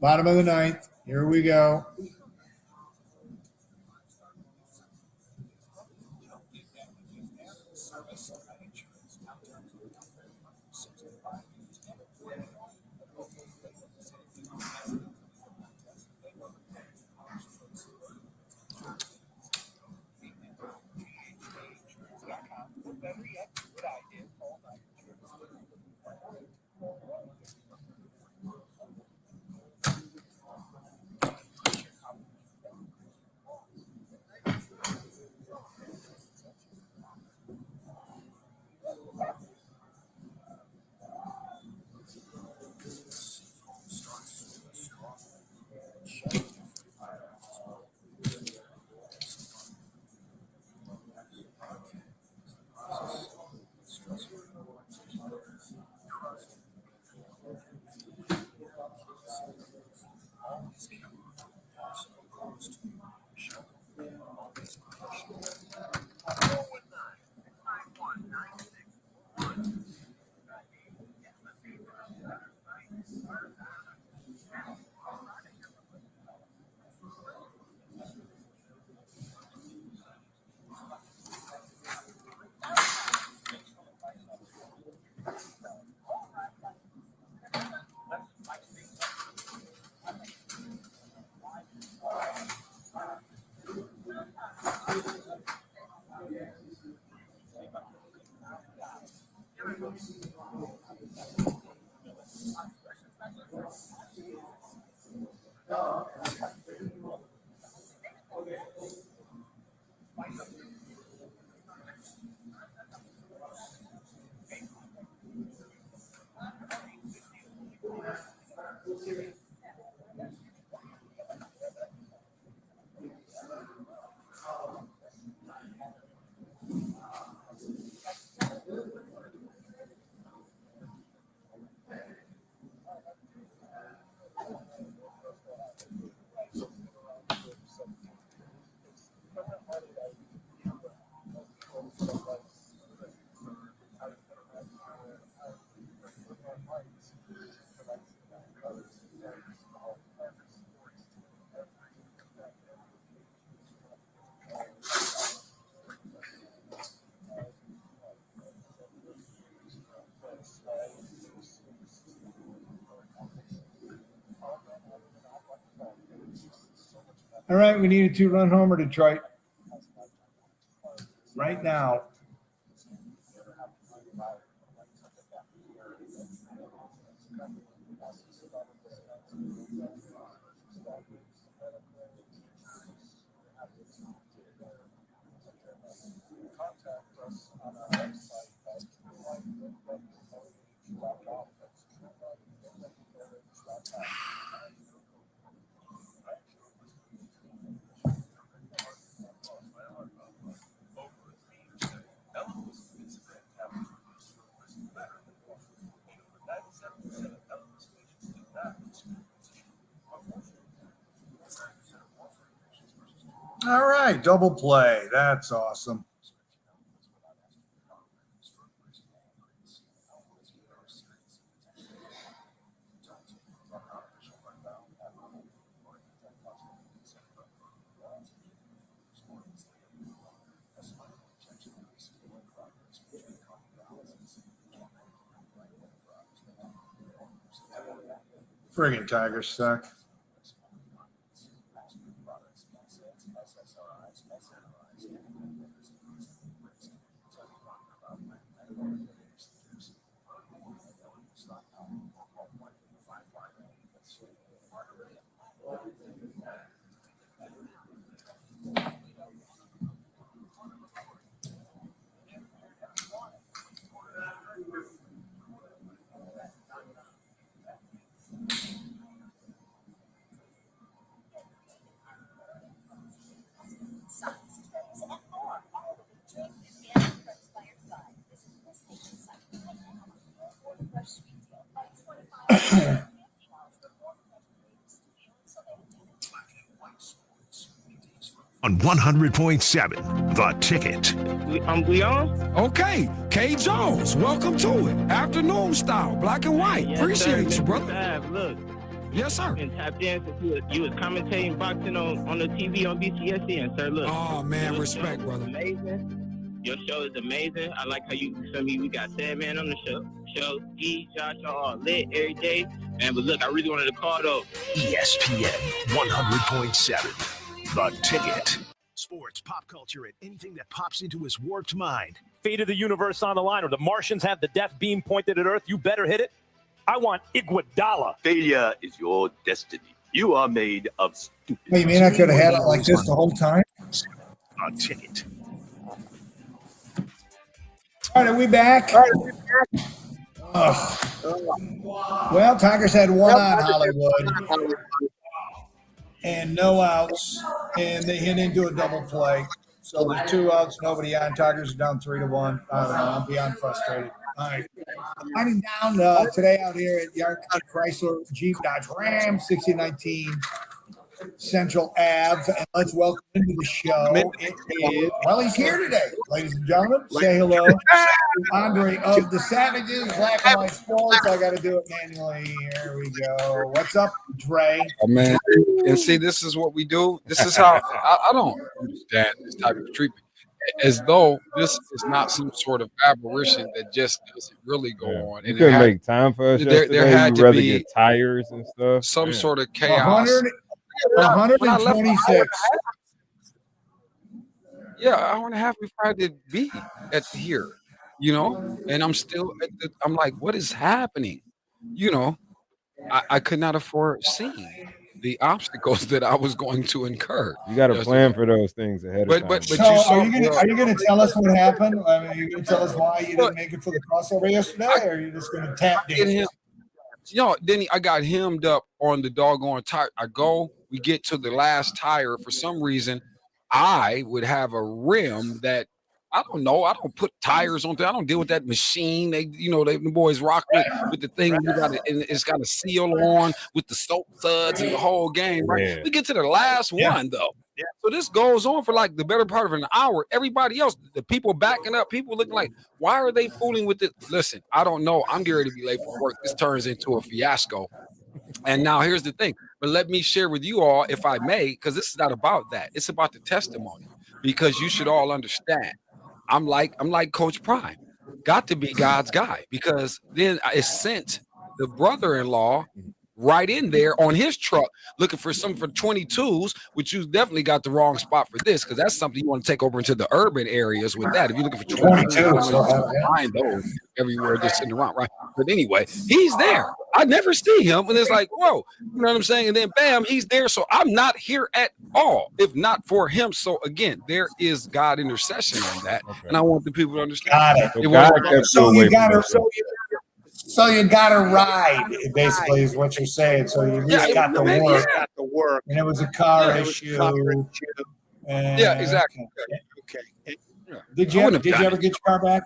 Bottom of the ninth. Here we go. All right, we need a 2-run homer, Detroit. Right now. All right, double play. That's awesome. Friggin' Tigers suck. On 100.7, The Ticket. We on? Okay, K. Jones, welcome to it. Afternoon style, black and white. Yes, Appreciate sir, you, brother. Look. Yes, sir. Been tapped in since you was commentating boxing on the TV on BCSN, sir. Look. Oh, man, respect, brother. Amazing. Your show is amazing. I like how you send me. We got Sandman on the show. E, Josh, all lit every day. And but look, I really wanted to call though. ESPN 100.7. The Ticket. Sports, pop culture, and anything that pops into his warped mind. Fate of the universe on the line, or the Martians have the death beam pointed at Earth. You better hit it. I want Iguodala. Failure is your destiny. You are made of stupid. Hey, you mean I could have had it like this the whole time? The Ticket. All right, are we back? Well, Tigers had one on Hollywood and no outs, and they hit into a double play. So there's 2 outs, nobody on. Tigers are down 3-1. I don't know. I'm beyond frustrated. All right. Winding down today out here at Yark Chrysler Jeep Dodge Ram, 1619 Central Ave. And let's welcome into the show. It is, well, he's here today, ladies and gentlemen. Say hello to Andre of the Savages, Black and White Sports. I got to do it manually. Here we go. What's up, Dre? Oh, man. And see, this is what we do. This is how I don't understand this type of treatment. As though this is not some sort of aberration that just doesn't really go on. You couldn't make time for us. There had to be get tires and stuff. Some sort of chaos. 126. Yeah, hour and a half before I had to be at here, you know, and I'm still I'm like, what is happening? You know, I could not have foreseen the obstacles that I was going to incur. You got to plan for those things ahead of time. But so are you going to tell us what happened? I mean, are you going to tell us why you didn't make it for the crossover yesterday, or are you just going to tap dance? Denny, I got hemmed up on the doggone tire. We get to the last tire. For some reason, I would have a rim that I don't know. I don't put tires on there. I don't deal with that machine. The boys rock with the thing. It's got a seal on with the soap suds and the whole game. Right? Yeah. We get to the last one though. Yeah. So this goes on for like the better part of an hour. Everybody else, the people backing up, people looking like, why are they fooling with it? Listen, I don't know. I'm getting ready to be late for work. This turns into a fiasco. And now here's the thing. But let me share with you all, if I may, because this is not about that. It's about the testimony. Because you should all understand. I'm like Coach Prime. Got to be God's guy. Because then I sent the brother-in-law right in there on his truck looking for some for 22s, which you definitely got the wrong spot for this, because that's something you want to take over into the urban areas with that. If you're looking for 22s, find those everywhere just sitting around, right? But anyway, he's there. I never see him, and it's like, whoa, you know what I'm saying? And then bam, he's there. So I'm not here at all, if not for him. So again, there is God intercession on that, and I want the people to understand. So you got to ride, basically, is what you're saying. So you just got to work. And it was a car issue. Yeah, exactly. Okay. Did you ever get your car back?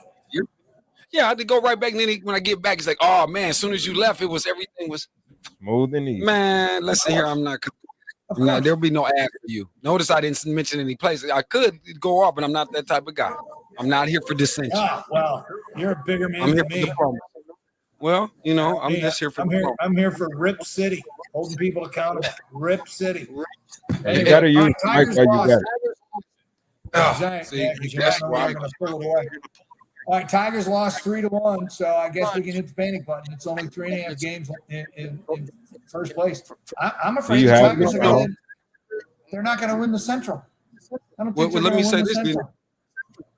Yeah, I had to go right back. And then when I get back, it's like, oh man, as soon as you left, everything was smooth and easy. Man, listen here, there'll be no ad for you. Notice I didn't mention any places. I could go off, but I'm not that type of guy. I'm not here for dissension. Well, you're a bigger man than me. Well, I'm just here for I'm here for Rip City, holding people accountable. Rip City. You got to use Mike while you got it. All right, Tigers lost 3-1, so I guess we can hit the panic button. It's only 3.5 games in first place. I'm afraid the Tigers they're not going to win the Central. I don't think let me say this,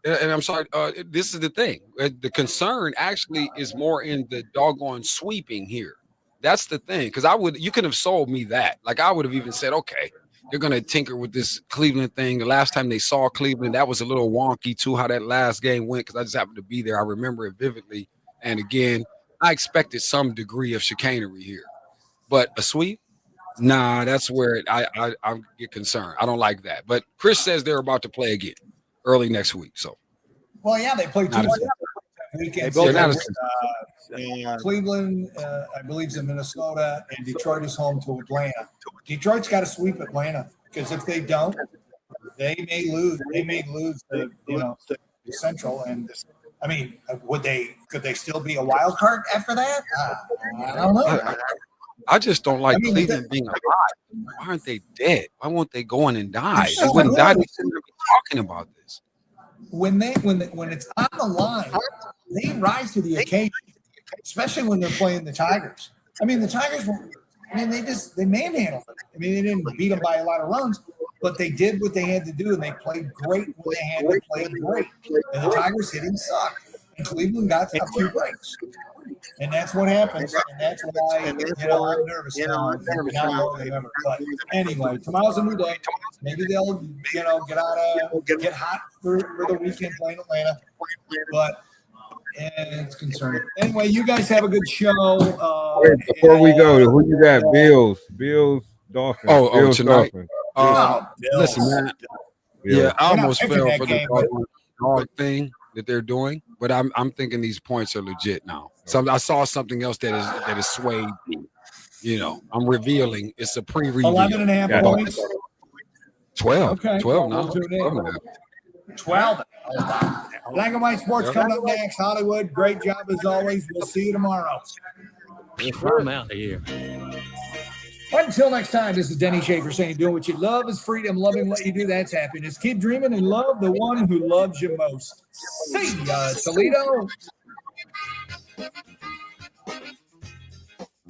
and I'm sorry. This is the thing. The concern actually is more in the doggone sweeping here. That's the thing, because you could have sold me that. Like I would have even said, okay, they're going to tinker with this Cleveland thing. The last time they saw Cleveland, that was a little wonky too, how that last game went, because I just happened to be there. I remember it vividly. And again, I expected some degree of chicanery here. But a sweep? Nah, that's where I get concerned. I don't like that. But Chris says they're about to play again early next week. So, well, yeah, they play Tuesday. Weekend. Cleveland, I believe, is in Minnesota, and Detroit is home to Atlanta. Detroit's got to sweep Atlanta, because if they don't, they may lose. They may lose the Central. And I mean, could they still be a wild card after that? I don't know. I just don't like Cleveland being alive. Why aren't they dead? Why won't they go in and die? They wouldn't die. They shouldn't be talking about this. when it's on the line, they rise to the occasion, especially when they're playing the Tigers. I mean, the Tigers were. I mean, they manhandled them. I mean, they didn't beat them by a lot of runs, but they did what they had to do, and they played great when they had to play great. And the Tigers hitting sucked, and Cleveland got a few breaks. And that's what happens, and that's why, I'm nervous now. But anyway, tomorrow's a new day. Maybe they'll, get hot for the weekend playing Atlanta. But it's concerning. Anyway, you guys have a good show. Wait, before we go, who you got? Bills, Dolphins. Bills, tonight. Dolphins. Listen, man. Bills. Yeah, I almost fell for game, the dog thing that they're doing, but I'm thinking these points are legit now. So I saw something else that is swayed me. I'm revealing. It's a pre-reveal. 11.5 points. 12. Okay. 12 now. 12. Black and White Sports coming up next. Hollywood, great job as always. We'll see you tomorrow. I'm out of here. Until next time, this is Denny Schaefer saying, doing what you love is freedom. Loving what you do, that's happiness. Keep dreaming and love the one who loves you most. See ya, Toledo.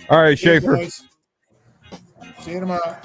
All right, Schaefer. See you tomorrow.